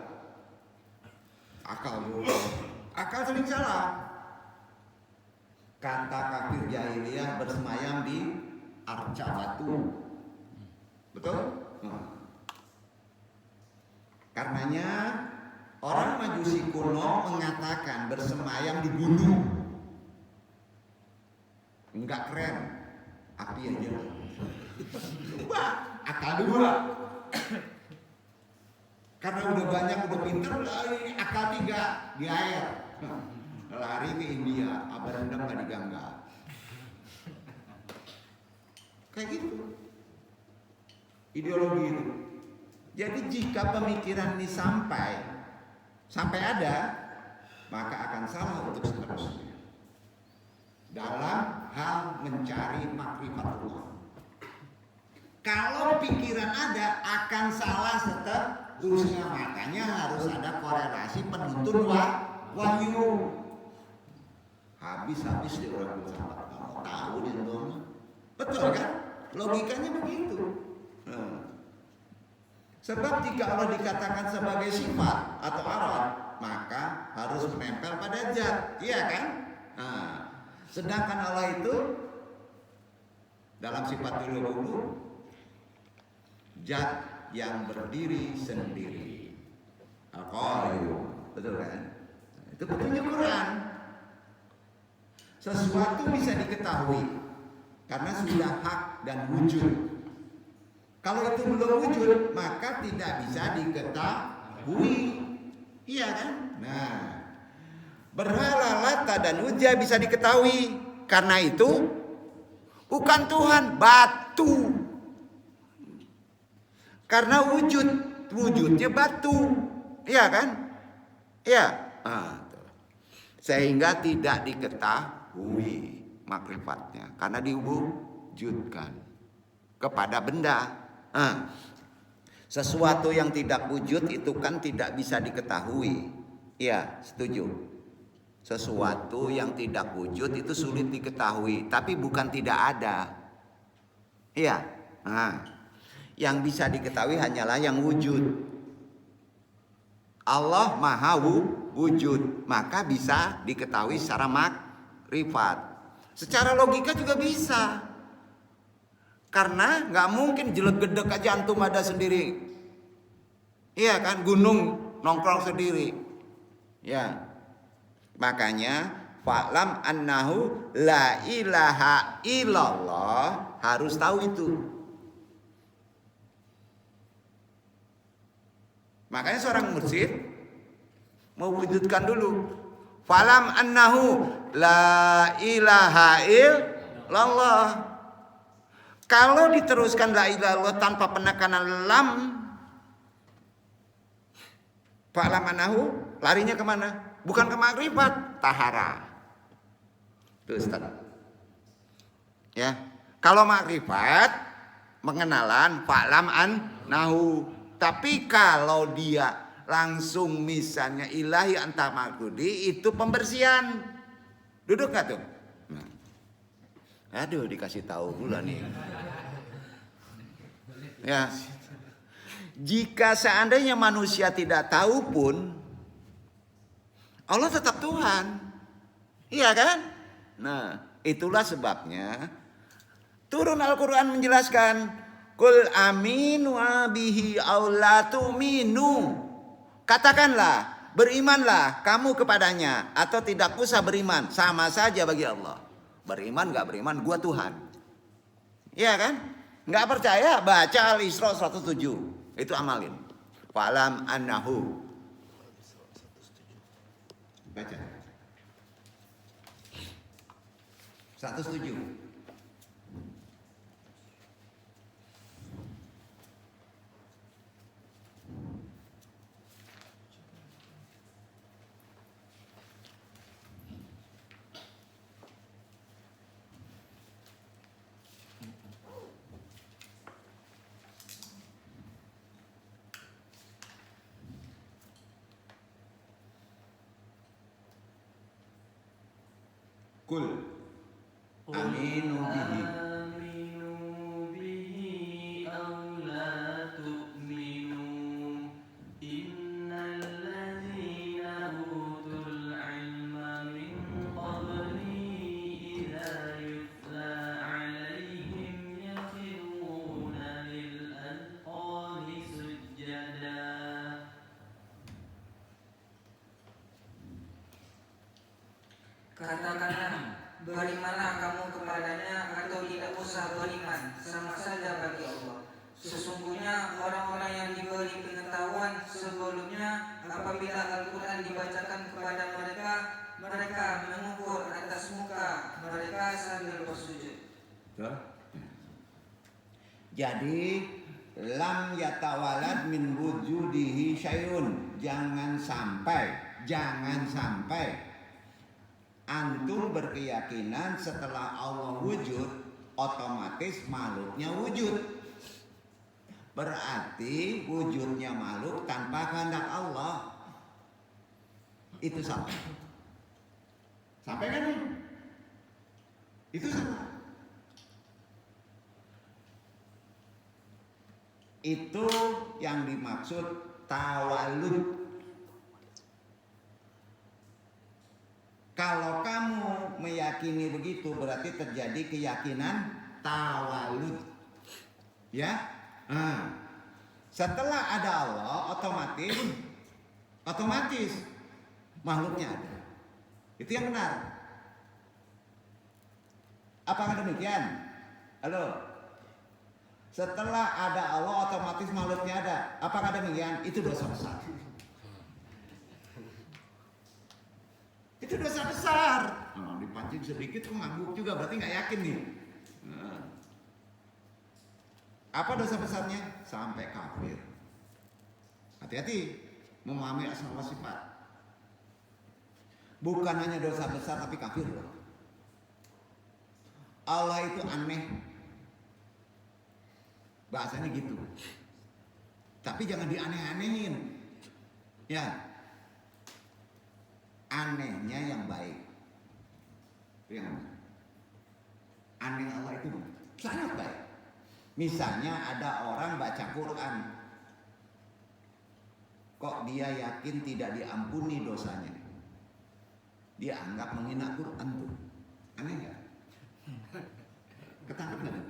Akal sering salah. Kata kafir jahiliyah bersemayam di arca batu, betul? Karenanya orang Majusi kuno mengatakan bersemayam di gunung. nggak keren, api aja. Coba akal dua. Karena udah banyak, udah pinter, ini akal 3 di air. Lari ke India, abang rendam gak digangga. Kayak gitu. Ideologi itu. Jadi jika pemikiran ini sampai ada, maka akan salah untuk seterusnya. Dalam hal mencari makrifatullah. Kalau pikiran ada, akan salah seterusnya. Makanya harus ada korelasi penuntun wahyu. Habis-habis dia orang bersahabat, kamu tahu dia doang. Betul kan? Logikanya begitu. Sebab jika Allah dikatakan sebagai sifat atau arad, maka harus menempel pada zat, iya kan? Sedangkan Allah itu dalam sifat 20 zat yang berdiri sendiri. Al-Qayyum, betul kan? Itu petunjuk Quran. Sesuatu bisa diketahui karena sudah hak dan wujud. Kalau itu belum wujud, maka tidak bisa diketahui. Iya kan? Nah, berhala Lata dan Uzza bisa diketahui. Karena itu bukan Tuhan, batu. Karena wujudnya batu. Iya kan? Iya. Sehingga tidak diketahui makrifatnya karena diwujudkan kepada benda. Sesuatu yang tidak wujud itu kan tidak bisa diketahui. Iya, setuju. Sesuatu yang tidak wujud itu sulit diketahui, tapi bukan tidak ada. Iya. Yang bisa diketahui hanyalah yang wujud. Allah Maha wujud, maka bisa diketahui secara makrifat. Secara logika juga bisa. Karena nggak mungkin jelek-gedek aja antum ada sendiri. Iya kan, gunung nongkrong sendiri. Ya. Makanya fa'lam annahu la ilaha illallah, harus tahu itu. Makanya seorang mursyid mewujudkan dulu fa'lam annahu la ilaha illallah. Kalau diteruskan la ilaha illallah tanpa penekanan lam, fa'lam annahu, larinya kemana? Bukan ke makrifat, tahara. Itu Ustaz. Ya, kalau makrifat mengenalan fa'lam annahu. Tapi kalau dia langsung misalnya ilahi anta ma'budi, itu pembersihan. Duduk gak tuh? Aduh, dikasih tahu pula nih. Ya. Jika seandainya manusia tidak tahu pun, Allah tetap Tuhan. Iya kan? Nah, itulah sebabnya turun Al-Quran menjelaskan, Qul aminu bihi aw la tu'minu. Katakanlah, berimanlah kamu kepadanya atau tidak usah beriman, sama saja bagi Allah. Beriman gak beriman, gua Tuhan. Iya kan? Gak percaya, baca Al-Isra 107. Itu amalin. Fa'lam annahu. Baca 107. Kul aminu bihi aw la tu'minu innal ladzina utul ilma min qabli idza yutla alaihim yakhruna lil azqani sujada. Katakanlah, berimanlah kamu kepadanya Sesungguhnya orang-orang yang diberi pengetahuan sebelumnya apabila Al-Quran dibacakan kepada mereka, mereka mengukur atas muka mereka sambil bersujud. Jadi lam yatawalad min wujudihi syai'un. Jangan sampai antum berkeyakinan setelah Allah wujud otomatis makhluknya wujud. Berarti wujudnya makhluk tanpa kehendak Allah. Itu salah. Sampai kan? Itu salah. Itu yang dimaksud tawalud. Kalau kamu meyakini begitu berarti terjadi keyakinan tawalud. Ya? Setelah ada Allah otomatis makhluknya ada. Itu yang benar. Apakah demikian? Halo? Setelah ada Allah otomatis makhluknya ada. Apakah demikian? Itu dosa besar. Itu dosa besar. Dipancing sedikit kok ngangguk juga berarti nggak yakin nih. Apa dosa besarnya? Sampai kafir. Hati-hati memahami asma wa sifat. Bukan hanya dosa besar tapi kafir loh. Allah itu aneh. Bahasanya gitu. Tapi jangan dianeh-anehin. Ya. Anehnya yang baik. Itu yang aneh Allah itu sangat baik. Misalnya ada orang baca Quran, kok dia yakin tidak diampuni dosanya? Dia anggap menghina Quran tuh. Aneh nggak? Ketangkep nggak?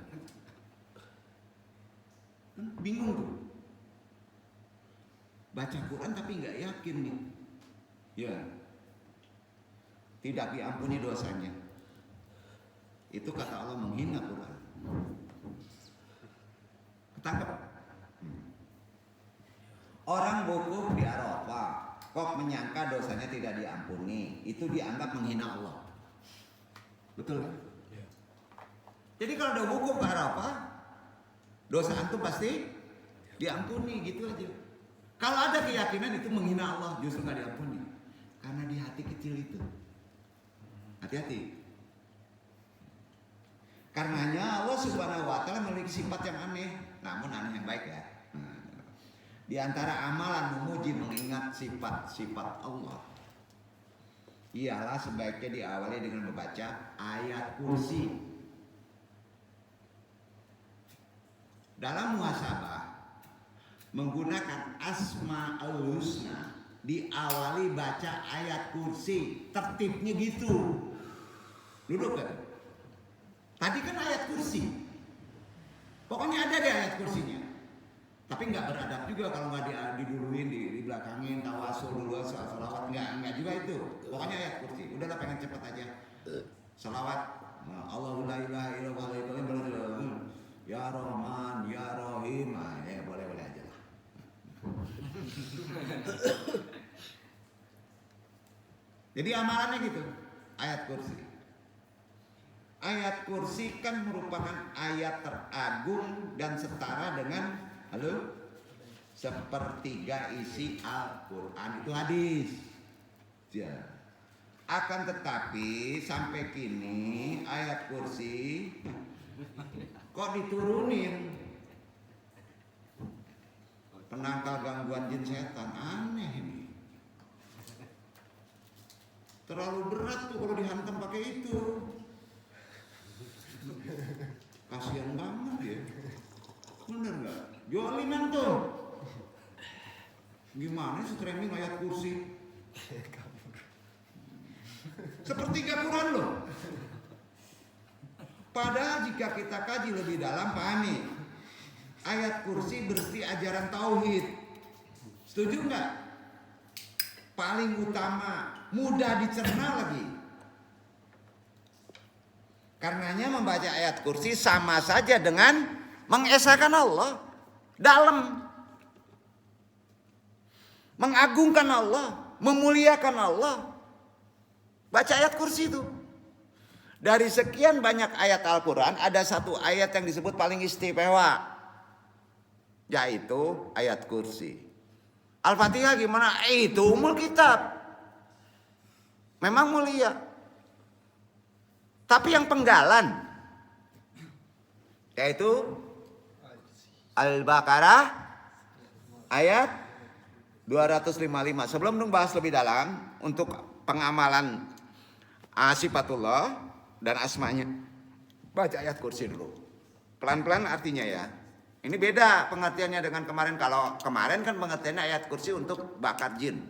Bingung tuh. Baca Quran tapi nggak yakin nih. Ya. Tidak diampuni dosanya. Itu kata Allah menghina Quran. Ketangkep. Orang wukuf di Arafah kok menyangka dosanya tidak diampuni, itu dianggap menghina Allah. Betul kan? Ya. Jadi kalau ada wukuf di Arafah, dosa antum pasti diampuni, gitu aja. Kalau ada keyakinan itu menghina Allah, justru nggak diampuni. Karena di hati kecil itu. Hati-hati. Karenanya Allah Subhanahu wa taala memiliki sifat yang aneh, namun aneh yang baik ya. Di antara amalan memuji mengingat sifat-sifat Allah, ialah sebaiknya diawali dengan membaca ayat kursi. Dalam muhasabah menggunakan asmaul husna, diawali baca ayat kursi. Tertibnya gitu. Duduk kan? Tadi kan ayat kursi. Pokoknya ada deh ayat kursinya. Tapi nggak beradab juga kalau nggak diduluin, di belakangin, tawasul dulu, salawat nggak juga itu. Pokoknya ayat kursi. Udahlah pengen cepet aja. Salawat. Allahu la ilaha illallah. Ya Rahman, Ya Rahim. Ya boleh-boleh aja lah. Jadi amalannya gitu. Ayat kursi. Ayat kursi kan merupakan ayat teragung dan setara dengan sepertiga isi Al-Quran. Itu hadis ya. Akan tetapi sampai kini ayat kursi kok diturunin. Penangkal gangguan jin setan. Aneh ini. Terlalu berat tuh kalau dihantam pakai itu. Kasihan banget ya. Bener gak? Joliman tuh. Gimana sih training ayat kursi? Sepertiga Quran loh. Padahal jika kita kaji lebih dalam, pahami ayat kursi berarti ajaran tauhid. Setuju nggak? Paling utama, mudah dicerna lagi. Karenanya membaca ayat kursi sama saja dengan mengesahkan Allah. dalam. Mengagungkan Allah, memuliakan Allah. Baca ayat kursi itu. Dari sekian banyak ayat Al-Quran, ada satu ayat yang disebut paling istimewa, yaitu ayat kursi. Al-Fatihah gimana? Itu umul kitab. Memang mulia. Tapi yang penggalan, yaitu Al-Baqarah ayat 255. Sebelum membahas lebih dalam untuk pengamalan sifatullah dan asmanya, baca ayat kursi dulu. Pelan-pelan artinya ya. Ini beda pengertiannya dengan kemarin. Kalau kemarin kan pengertiannya ayat kursi untuk bakar jin.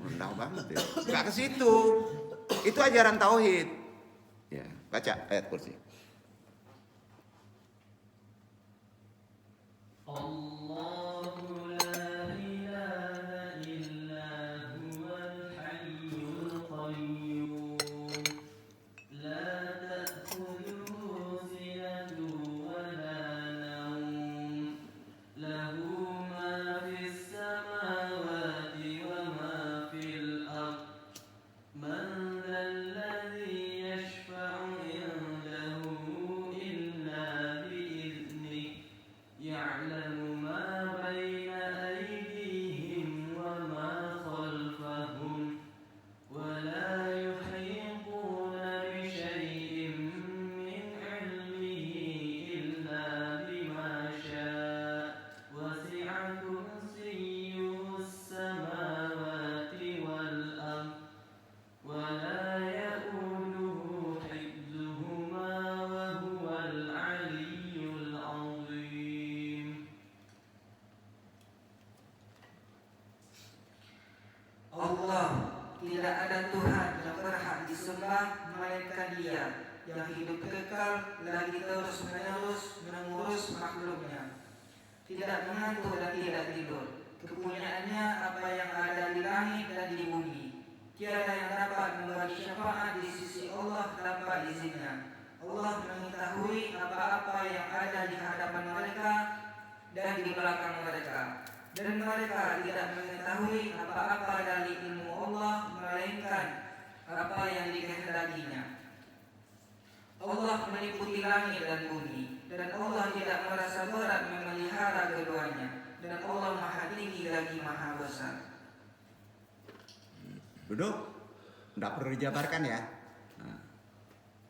Rendah banget ya. Gak ke situ. Itu ajaran tauhid. Ya, baca ayat kursi. Allahu la ilaha illa huwal hayyul qayyum la ta'khudhuhu sinatun wa la nawm lahu ma fis samawati wa ma fil ardh man dhalladhi yashfa'u indahu illa bi'idhnihi يعلم ما بين أيديهم وما خلفهم ولا يحيطون بشيء من علمه إلا بما شاء وسع كرسيه السماوات والأرض ولا يؤوده حفظهما وهو العلي العظيم. Allah, tidak ada Tuhan yang berhak disembah melainkan Dia yang hidup kekal lagi terus menerus mengurus makhluknya, tidak mengantuk dan tidak tidur. Kepunyaannya apa yang ada di langit dan di bumi. Tiada yang dapat membagi syafaat di sisi Allah tanpa izinnya. Allah mengetahui apa-apa yang ada di hadapan mereka dan di belakang mereka. Dan mereka tidak mengetahui apa-apa dari ilmu Allah melainkan apa yang dikehendakinya. Allah meliputi langit dan bumi, dan Allah tidak merasa berat memelihara keduanya, dan Allah maha tinggi lagi maha besar. Duduk, tidak perlu dijabarkan ya. Nah,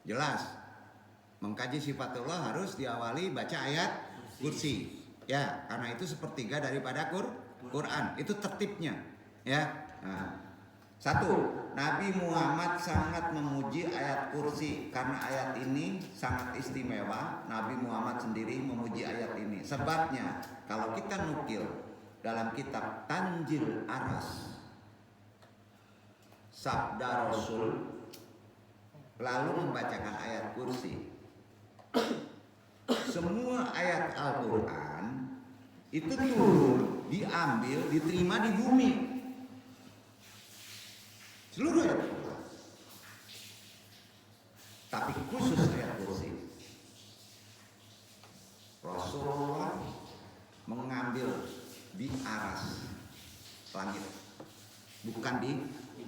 jelas, mengkaji sifatullah harus diawali baca ayat kursi. Ya, karena itu sepertiga daripada Quran. Itu tertibnya. Ya. Nah, satu, Nabi Muhammad sangat memuji ayat kursi karena ayat ini sangat istimewa. Nabi Muhammad sendiri memuji ayat ini. Sebabnya, kalau kita nukil dalam kitab Tanjil Aras, sabda Rasul, lalu membacakan ayat kursi. Semua ayat Al-Quran itu turun, diambil, diterima di bumi. Seluruh ayat Al-Quran. Tapi khusus ayat kursi, Rasulullah mengambil di aras langit, bukan di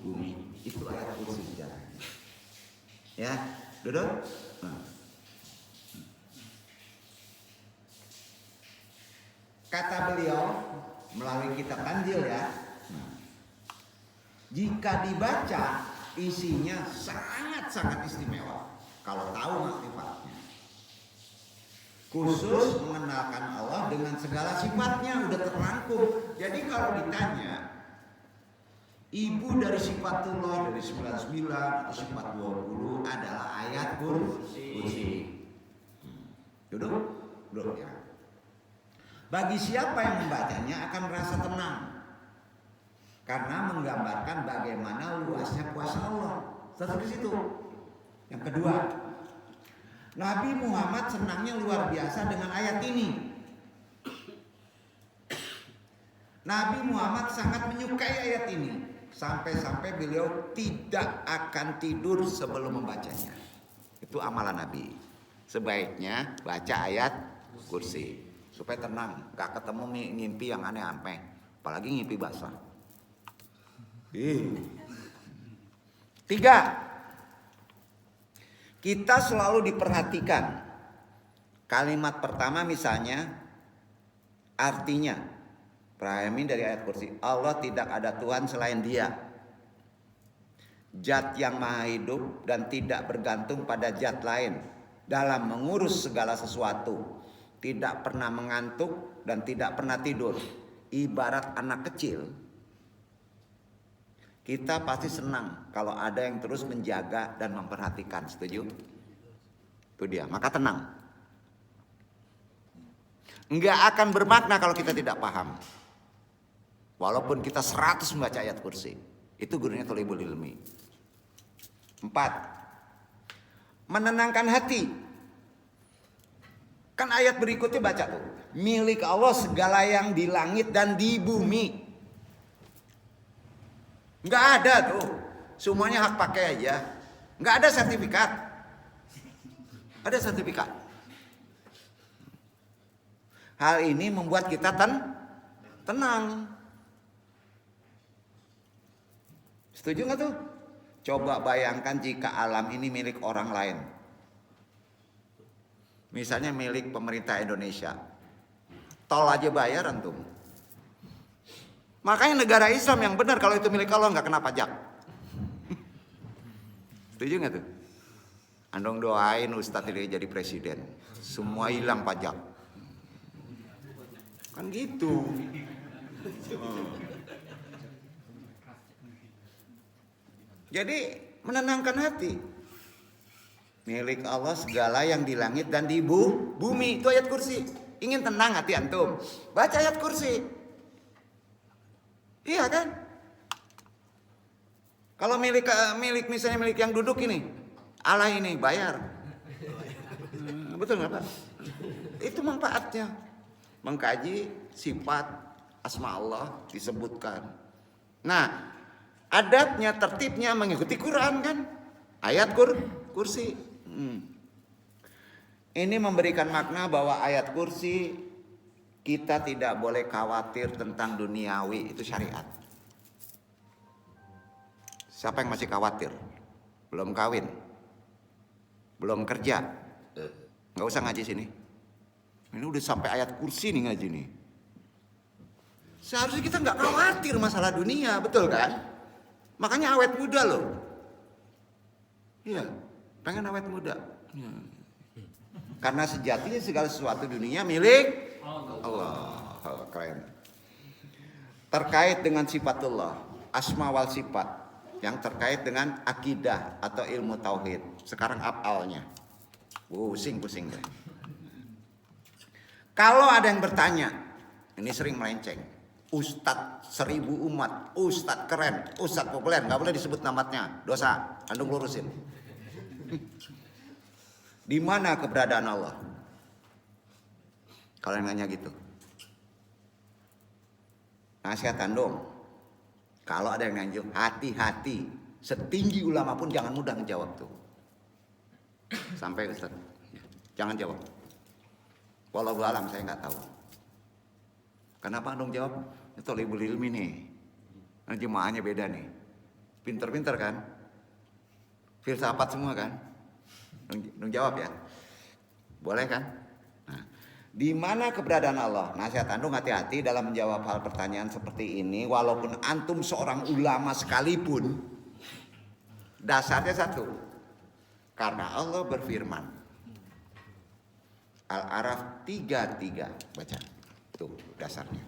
bumi. Itu ayat kursi bicara. Ya, duduk. Nah. Kata beliau melalui kitab Tanjil ya, jika dibaca isinya sangat-sangat istimewa kalau tahu makrifatnya. Khusus mengenalkan Allah dengan segala sifatnya udah terrangkum. Jadi kalau ditanya ibu dari sifatullah dari 99 atau sifat 20 adalah ayat kursi. Duduk ya. Bagi siapa yang membacanya akan merasa tenang karena menggambarkan bagaimana luasnya kuasa Allah. Satu di situ. Yang kedua, Nabi Muhammad senangnya luar biasa dengan ayat ini. Nabi Muhammad sangat menyukai ayat ini sampai-sampai beliau tidak akan tidur sebelum membacanya. Itu amalan Nabi. Sebaiknya baca ayat kursi. supaya tenang, gak ketemu ngimpi yang aneh-aneh, apalagi ngimpi basah. 3, kita selalu diperhatikan. Kalimat pertama misalnya artinya Prayamin dari ayat kursi, Allah tidak ada Tuhan selain Dia, Zat yang maha hidup dan tidak bergantung pada zat lain dalam mengurus segala sesuatu, tidak pernah mengantuk dan tidak pernah tidur. Ibarat anak kecil, kita pasti senang kalau ada yang terus menjaga dan memperhatikan. Setuju? Itu dia. Maka tenang. Enggak akan bermakna kalau kita tidak paham. Walaupun kita 100 membaca ayat kursi. Itu gurunya Thalibul Ilmi. 4, menenangkan hati. Kan ayat berikutnya baca tuh. Milik Allah segala yang di langit dan di bumi. Enggak ada tuh. Semuanya hak pakai aja. Enggak ada sertifikat. Ada sertifikat. Hal ini membuat kita tenang. Setuju nggak tuh? Coba bayangkan jika alam ini milik orang lain. Misalnya milik pemerintah Indonesia. Tol aja bayar antum. Makanya negara Islam yang benar kalau itu milik Allah nggak kena pajak. Setuju nggak tuh? Andong doain Ustadz ini jadi presiden. Semua hilang pajak. Kan gitu. Jadi menenangkan hati. Milik Allah segala yang di langit dan di bumi. Itu ayat kursi. Ingin tenang hati antum, baca ayat kursi. Iya kan? Kalau milik misalnya milik yang duduk ini, Allah ini bayar. Betul nggak Pak? Itu manfaatnya. Mengkaji sifat asma Allah disebutkan. Nah, adabnya, tertibnya mengikuti Quran kan? Ayat kursi. Ini memberikan makna bahwa ayat kursi kita tidak boleh khawatir tentang duniawi, itu syariat. Siapa yang masih khawatir? Belum kawin, belum kerja, nggak usah ngaji sini. Ini udah sampai ayat kursi nih ngaji nih. Seharusnya kita nggak khawatir masalah dunia, betul kan? Makanya awet muda loh. Iya, pengen awet muda. Karena sejatinya segala sesuatu dunia milik Allah. Keren. Terkait dengan sifatullah, asma wal sifat, yang terkait dengan akidah atau ilmu tauhid. Sekarang apalnya. Pusing deh. Kalau ada yang bertanya, ini sering melenceng. Ustadz 1000 umat, Ustadz keren, Ustadz populer, nggak boleh disebut namanya, dosa. Andung lurusin. Di mana keberadaan Allah? Kalau yang nanya gitu, nasihat andung. Kalau ada yang nanya, hati-hati. Setinggi ulama pun jangan mudah menjawab tuh. Sampai Ustadz, jangan jawab. Wallahu alam, saya nggak tahu. Kenapa andung jawab? Itu Thalibul Ilmi nih. Nah, jemaahnya beda nih. Pinter-pinter kan? Filsafat semua kan? Andung jawab ya. Boleh kan? Nah, di mana keberadaan Allah? Nasihat andung hati-hati dalam menjawab hal pertanyaan seperti ini. Walaupun antum seorang ulama sekalipun, dasarnya satu. Karena Allah berfirman. Al-A'raf 33, baca. Tuh dasarnya.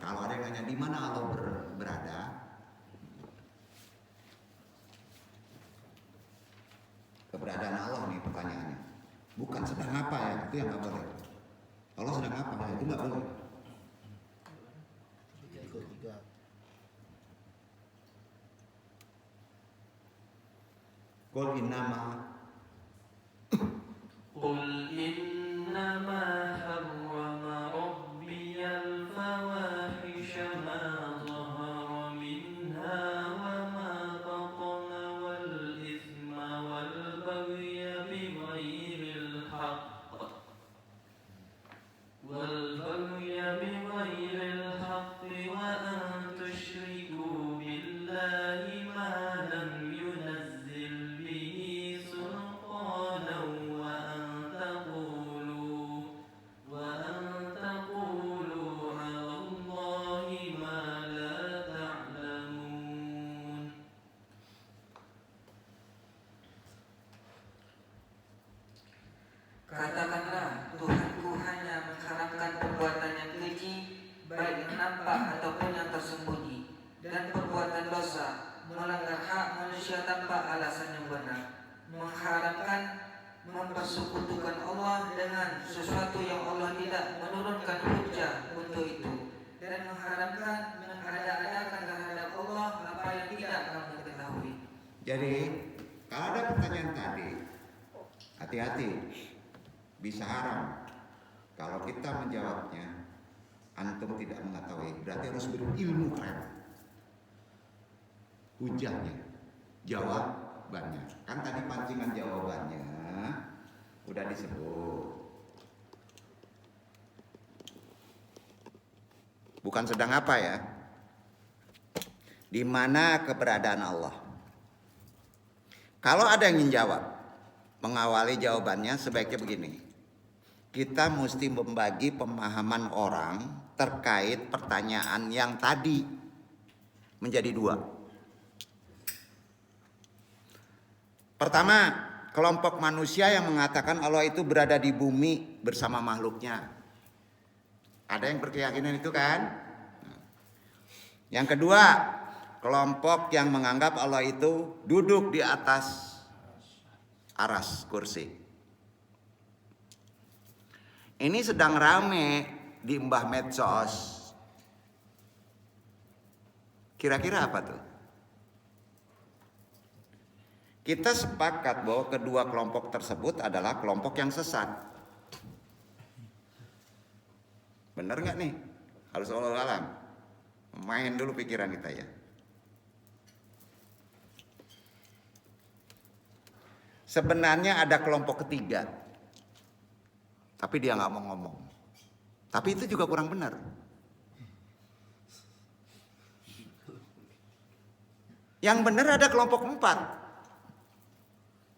Kalau ada yang nanya di mana Allah berada, keberadaan Allah nih pertanyaannya. Bukan sedang apa ya, itu yang nggak boleh. Allah sedang apa ya, itu nggak boleh. Qul innama قل إنما حرم ربي الفواحش ما ظهر منها وما بطن والإثم والبغي بغير الحق perbuatan yang tersembunyi dan perbuatan dosa, melanggar hak manusia tanpa alasan yang benar, mengharamkan mempersekutukan Allah dengan sesuatu yang Allah tidak menurunkan hujah untuk itu, dan mengharamkan mengada-adakan terhadap Allah apa yang tidak kamu ketahui. Jadi kalau ada pertanyaan tadi, hati-hati, bisa haram. Kalau kita menjawabnya, antum tidak mengetahui, berarti harus berilmu kan? Hujahnya, jawabannya. Kan tadi pancingan jawabannya udah disebut. Bukan sedang apa ya? Di mana keberadaan Allah? Kalau ada yang ingin jawab, mengawali jawabannya sebaiknya begini. Kita mesti membagi pemahaman orang terkait pertanyaan yang tadi menjadi dua. Pertama, kelompok manusia yang mengatakan Allah itu berada di bumi bersama makhluknya. Ada yang berkeyakinan itu kan? Yang kedua, kelompok yang menganggap Allah itu duduk di atas aras kursi. Ini sedang rame di mbah medsos. Kira-kira apa tuh? Kita sepakat bahwa kedua kelompok tersebut adalah kelompok yang sesat. Benar nggak nih? Harus Allah alam. Main dulu pikiran kita ya. Sebenarnya ada kelompok ketiga, tapi dia nggak mau ngomong. Tapi itu juga kurang benar. Yang benar ada kelompok keempat.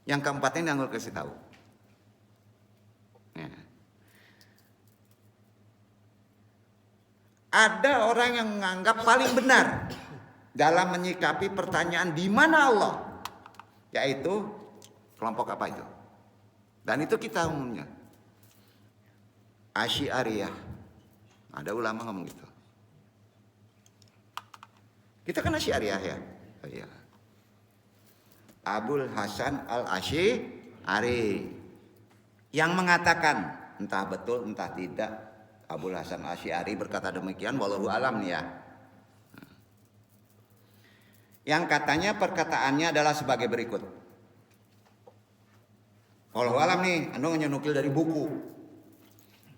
Yang keempat ini yang gue kasih tahu. Ya. Ada orang yang menganggap paling benar dalam menyikapi pertanyaan di mana Allah, yaitu kelompok apa itu? Dan itu kita umumnya Asy'ariyah. Ada ulama ngomong gitu. Kita kan Asy'ariyah ya. Oh, iya. Abul Hasan al-Asy'ari yang mengatakan, entah betul entah tidak, Abul Hasan al-Asy'ari berkata demikian, wallahu alam nih ya. Yang katanya perkataannya adalah sebagai berikut. Wallahu alam nih, anda nukil dari buku.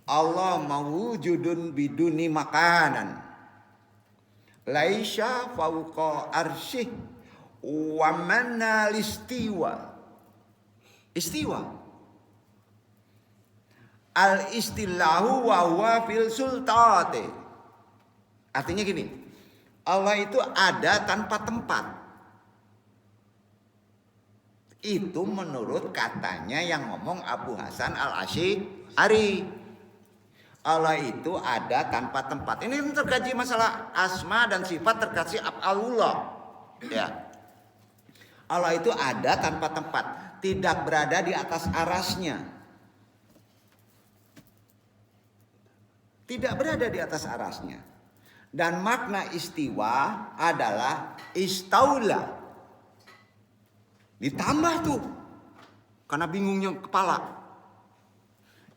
Allah mawujudun biduni makanan, laisha fauqa arsyih wa manna listiwa. Istiwa al istillahu wa huwa fil sultati. Artinya gini, Allah itu ada tanpa tempat. Itu menurut katanya yang ngomong Abu Hasan al-Asy'ari. Allah itu ada tanpa tempat. Ini terkaji masalah asma dan sifat terkasih af'alullah. Ya. Allah itu ada tanpa tempat, tidak berada di atas arasnya. Tidak berada di atas arasnya. Dan makna istiwa adalah istaula. Ditambah tuh, karena bingungnya kepala.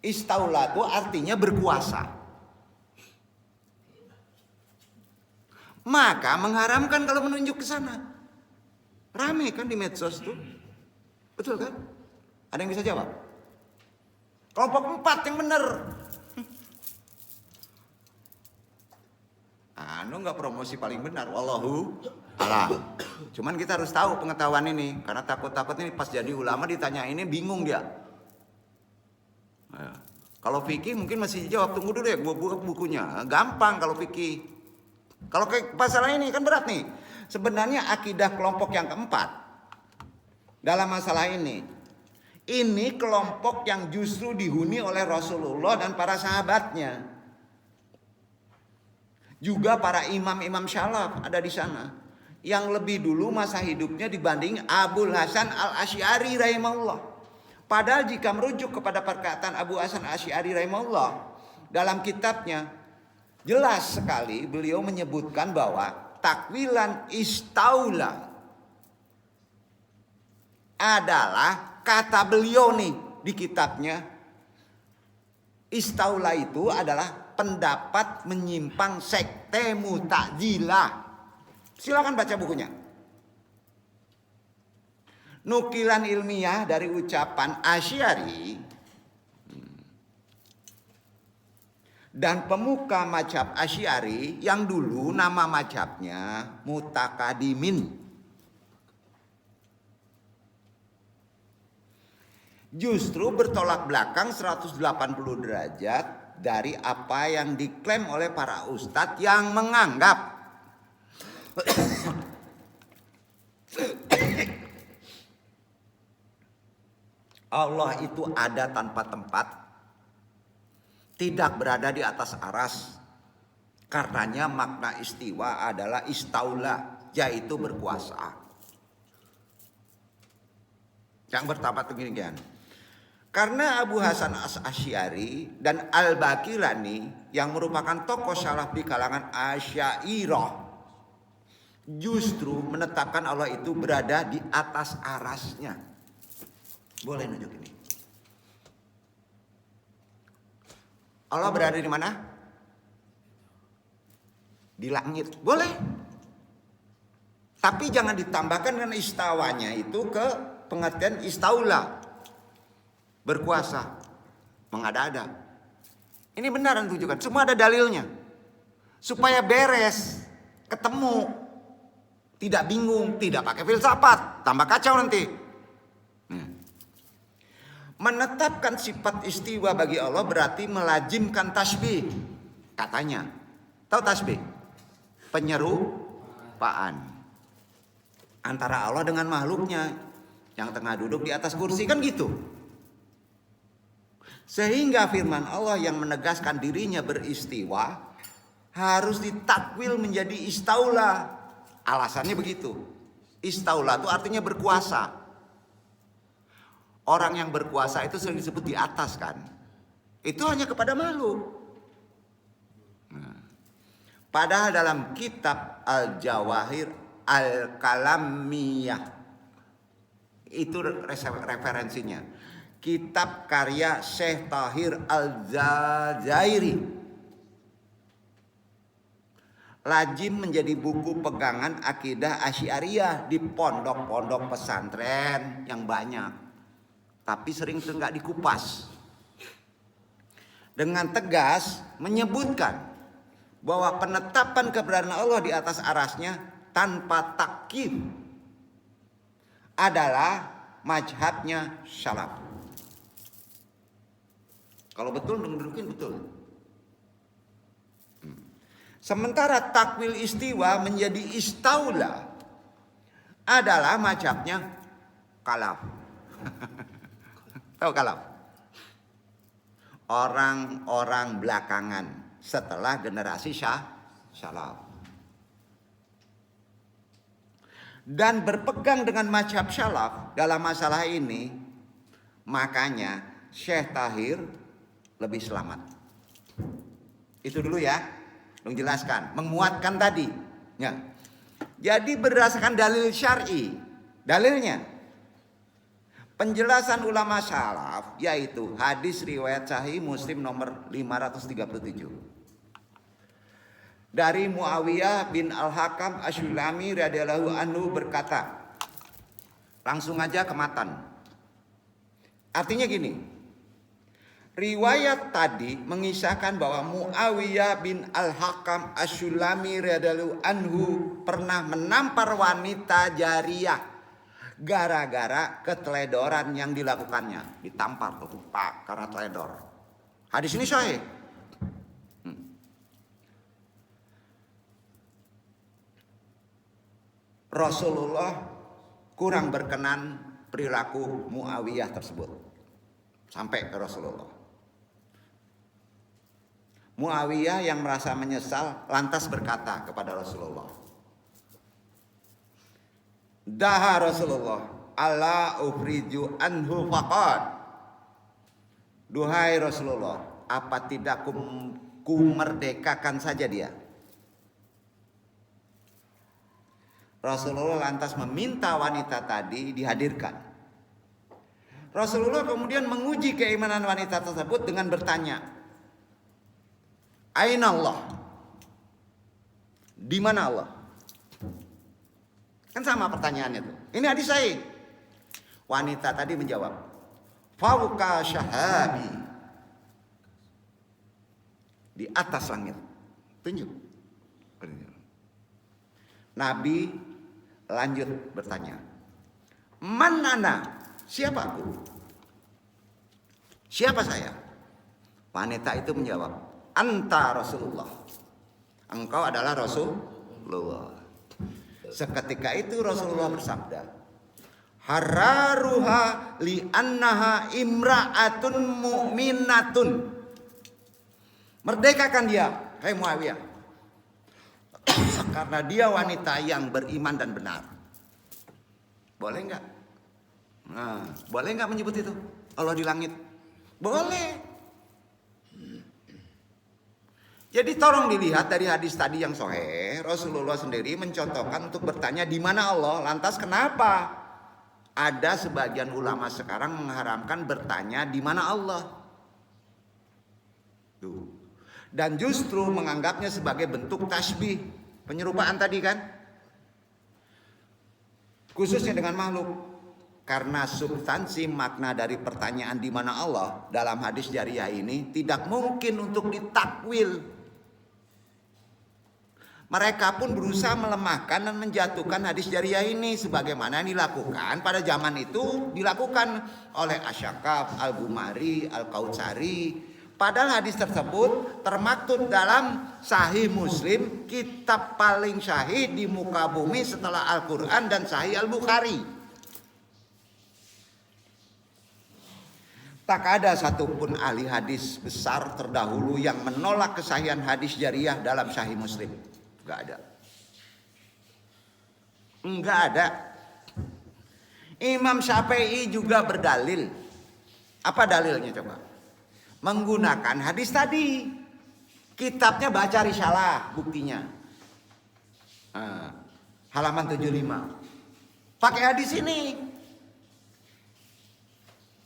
Istaula itu artinya berkuasa. Maka mengharamkan kalau menunjuk ke sana. Rame kan di medsos tuh. Betul kan? Ada yang bisa jawab? Kelompok 4 yang benar. Anu nggak promosi paling benar, wallahu alam. Cuman kita harus tahu pengetahuan ini, karena takut-takut ini pas jadi ulama ditanya ini bingung dia. Nah, kalau fikih mungkin masih jawab, tunggu dulu ya gua buka bukunya. Gampang kalau fikih. Kalau kayak masalah ini kan berat nih. Sebenarnya akidah kelompok yang keempat dalam masalah ini kelompok yang justru dihuni oleh Rasulullah dan para sahabatnya. Juga para imam-imam syalaf ada di sana yang lebih dulu masa hidupnya dibanding Abul Hasan al-Asy'ari rahimahullah. Padahal jika merujuk kepada perkataan Abu Hasan al-Asy'ari rahimahullah dalam kitabnya jelas sekali beliau menyebutkan bahwa takwilan istaula adalah kata beliau nih di kitabnya. Istaula itu adalah pendapat menyimpang sekte Mu'tazilah. Silakan baca bukunya. Nukilan ilmiah dari ucapan Asy'ari dan pemuka mazhab Asy'ari yang dulu nama mazhabnya Mutakadimin. Justru bertolak belakang 180 derajat dari apa yang diklaim oleh para ustadz yang menganggap Allah itu ada tanpa tempat, tidak berada di atas aras. Karenanya makna istiwa adalah istaula, yaitu berkuasa. Yang pertama demikian. Karena Abu Hasan Asy'ari dan Al-Baqilani yang merupakan tokoh salaf di kalangan Asy'ariyah justru menetapkan Allah itu berada di atas arasnya. Boleh nunjuk ini. Allah berada di mana? Di langit. Boleh. Tapi jangan ditambahkan dengan istawanya itu ke pengertian istaula. Berkuasa. Mengada-ada. Ini benar tunjukkan. Semua ada dalilnya. Supaya beres. Ketemu. Tidak bingung. Tidak pakai filsafat. Tambah kacau nanti. Menetapkan sifat istiwa bagi Allah berarti melazimkan tasbih. Katanya. Tahu tasbih? Penyerupaan antara Allah dengan makhluknya yang tengah duduk di atas kursi, kan gitu. Sehingga firman Allah yang menegaskan dirinya beristiwa harus ditakwil menjadi istaula. Alasannya begitu. Istaula itu artinya berkuasa. Orang yang berkuasa itu sering disebut di atas kan. Itu hanya kepada makhluk. Padahal dalam kitab Al-Jawahir Al-Kalamiyah, itu referensinya. Kitab karya Syekh Tahir Al-Jazairi. Lazim menjadi buku pegangan akidah Asy'ariyah di pondok-pondok pesantren yang banyak. Tapi sering nggak dikupas. Dengan tegas menyebutkan bahwa penetapan keberadaan Allah di atas arasnya tanpa takyif adalah mazhabnya salaf. Kalau betul dudukin betul. Sementara takwil istiwa menjadi istaula adalah mazhabnya khalaf. Tahu khalaf? Orang-orang belakangan setelah generasi salaf. Dan berpegang dengan mazhab salaf dalam masalah ini, makanya Syekh Tahir lebih selamat. Itu dulu ya, dong jelaskan, menguatkan tadi. Ya. Jadi berdasarkan dalil syar'i, dalilnya penjelasan ulama salaf yaitu hadis riwayat Sahih Muslim nomor 537. Dari Muawiyah bin Al-Hakam Asy-Syulami radhiyallahu anhu berkata, langsung aja ke matan. Artinya gini, riwayat tadi mengisahkan bahwa Muawiyah bin Al-Hakam Asy-Syulami radhiyallahu anhu pernah menampar wanita jariyah gara-gara keteledoran yang dilakukannya. Ditampar tuh Pak karena teledor. Hadis ini sahih. Rasulullah kurang berkenan perilaku Muawiyah tersebut. Sampai ke Rasulullah. Muawiyah yang merasa menyesal lantas berkata kepada Rasulullah, "Daha Rasulullah, ala ufriju anhu faqad." Duhai Rasulullah, apa tidak ku merdekakan saja dia. Rasulullah lantas meminta wanita tadi dihadirkan. Rasulullah kemudian menguji keimanan wanita tersebut dengan bertanya, Aina Allah? Di mana Allah? Kan sama pertanyaannya tuh. Ini hadis sahih. Wanita tadi menjawab, Fauqa syahabi. Di atas langit. Tunjuk. Nabi lanjut bertanya, Man ana? Siapa aku? Siapa saya? Wanita itu menjawab, Anta Rasulullah. Engkau adalah Rasulullah. Seketika itu Rasulullah bersabda, Hararuha li annaha imra'atun mu'minatun. Merdekakan dia, hai Muawiyah. Karena dia wanita yang beriman dan benar. Boleh enggak? Nah, boleh enggak menyebut itu? Allah di langit. Boleh. Jadi tolong dilihat dari hadis tadi yang sahih, Rasulullah sendiri mencontohkan untuk bertanya di mana Allah. Lantas kenapa ada sebagian ulama sekarang mengharamkan bertanya di mana Allah? Tuh. Dan justru menganggapnya sebagai bentuk tasbih, penyerupaan tadi kan? Khususnya dengan makhluk. Karena substansi makna dari pertanyaan di mana Allah dalam hadis jariyah ini tidak mungkin untuk ditakwil. Mereka pun berusaha melemahkan dan menjatuhkan hadis jariyah ini sebagaimana yang dilakukan pada zaman itu dilakukan oleh Asy'akaf, Al-Gumari, Al-Kautsari. Padahal hadis tersebut termaktub dalam Sahih Muslim, kitab paling sahih di muka bumi setelah Al-Quran dan Sahih Al-Bukhari. Tak ada satupun ahli hadis besar terdahulu yang menolak kesahihan hadis jariyah dalam Sahih Muslim. Enggak ada. Enggak ada. Imam Syafi'i juga berdalil. Apa dalilnya coba? Menggunakan hadis tadi. Kitabnya baca Risalah buktinya. Halaman 75. Pakai hadis ini.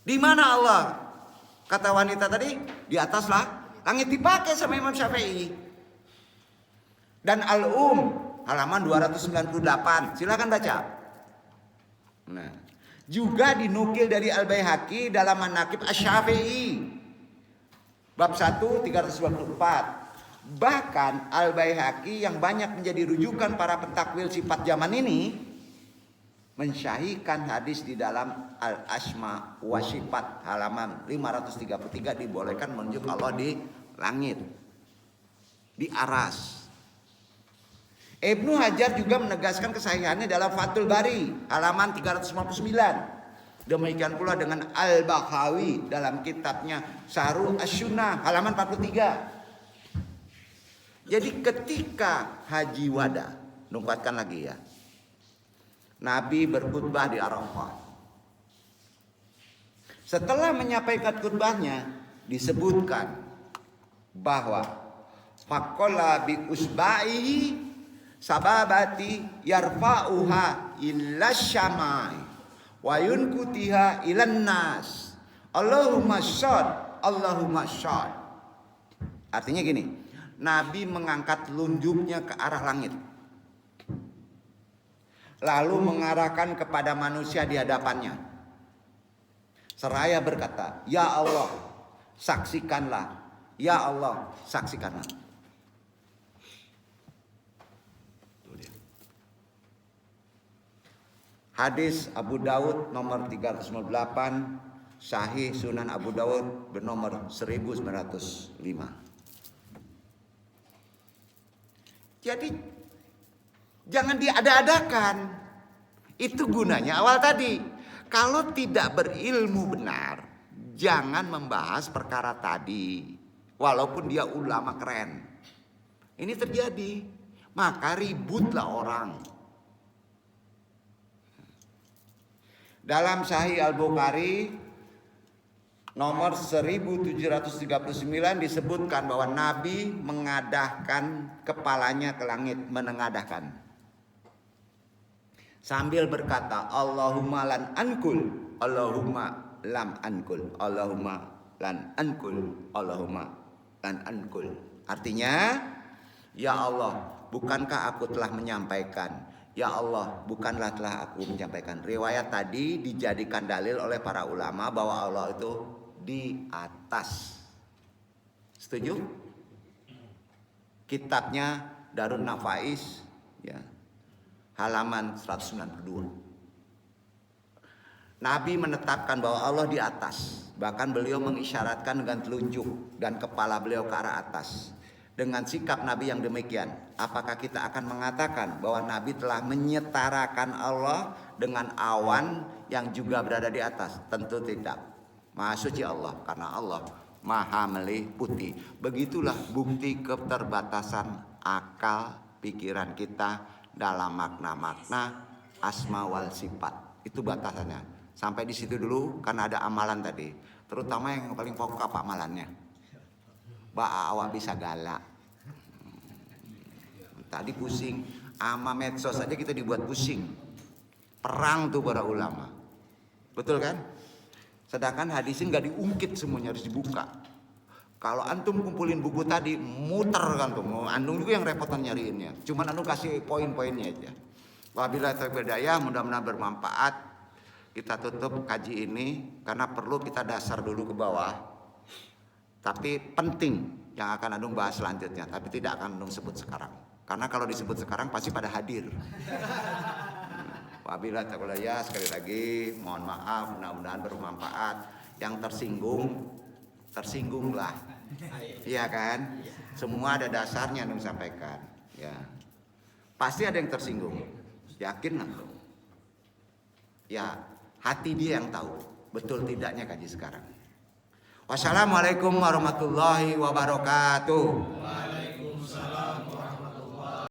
Di mana Allah? Kata wanita tadi, di atas lah. Langit dipakai sama Imam Syafi'i. Dan Al-Um halaman 298. Silakan baca. Nah, juga dinukil dari Al-Baihaqi dalam Manaqib Asy-Syafi'i. Bab 1 394. Bahkan Al-Baihaqi yang banyak menjadi rujukan para pentakwil sifat zaman ini mensyahihkan hadis di dalam Al-Asma wa Sifat halaman 533 dibolehkan menunjuk Allah di langit, di aras. Ibnu Hajar juga menegaskan kesahihannya dalam Fathul Bari halaman 359. Demikian pula dengan Al-Bakhawi dalam kitabnya Syarh Asy-Sunnah halaman 43. Jadi ketika Haji Wada, numpatkan lagi ya, Nabi berkhutbah di Arafah. Setelah menyampaikan khutbahnya disebutkan bahwa faqala bi usba'ihi sababati yarfa'uha illa syamai wa yunkutiha ilan nas. Allahumma syad, Allahumma syad. Artinya gini, Nabi mengangkat telunjuknya ke arah langit, lalu mengarahkan kepada manusia di hadapannya, seraya berkata, Ya Allah, saksikanlah. Ya Allah, saksikanlah. Hadis Abu Daud nomor 398, Sahih Sunan Abu Daud bernomor 1905. Jadi jangan diada-adakan. Itu gunanya awal tadi. Kalau tidak berilmu benar, jangan membahas perkara tadi. Walaupun dia ulama keren. Ini terjadi, maka ributlah orang. Dalam Sahih Al-Bukhari nomor 1739 disebutkan bahwa Nabi mengadahkan kepalanya ke langit, menengadahkan. Sambil berkata, Allahumma lan ankul, Allahumma lam ankul, Allahumma lan ankul, Allahumma lan ankul. Artinya, ya Allah, bukankah aku telah menyampaikan? Ya Allah, bukanlah telah aku menyampaikan. Riwayat tadi dijadikan dalil oleh para ulama bahwa Allah itu di atas. Setuju? Kitabnya Darun Nafais, ya, halaman 192. Nabi menetapkan bahwa Allah di atas. Bahkan beliau mengisyaratkan dengan telunjuk dan kepala beliau ke arah atas. Dengan sikap Nabi yang demikian, apakah kita akan mengatakan bahwa Nabi telah menyetarakan Allah dengan awan yang juga berada di atas? Tentu tidak. Maha suci Allah, karena Allah maha meliputi. Begitulah bukti keterbatasan akal pikiran kita dalam makna-makna asma wal sifat. Itu batasannya. Sampai di situ dulu karena ada amalan tadi. Terutama yang paling pokok apa amalannya? Awak bisa galak. Tadi pusing, ama medsos aja kita dibuat pusing. Perang tuh para ulama. Betul kan? Sedangkan hadisnya nggak diungkit semuanya, harus dibuka. Kalau antum kumpulin buku tadi, muter kan tuh. Antum juga yang repotan nyariinnya. Cuman antum kasih poin-poinnya aja. Wabillahi taufiq wal hidayah, mudah-mudahan bermanfaat. Kita tutup kaji ini karena perlu kita dasar dulu ke bawah. Tapi penting yang akan Anung bahas selanjutnya. Tapi tidak akan Anung sebut sekarang. Karena kalau disebut sekarang pasti pada hadir. Wabillahi taufiq wal hidayah, sekali lagi mohon maaf, mudah-mudahan bermanfaat. Yang tersinggung, tersinggunglah. Iya kan? Semua ada dasarnya Anung sampaikan. Ya. Pasti ada yang tersinggung. Yakin Anung. Ya, hati dia yang tahu betul tidaknya kaji sekarang. Wassalamualaikum warahmatullahi wabarakatuh.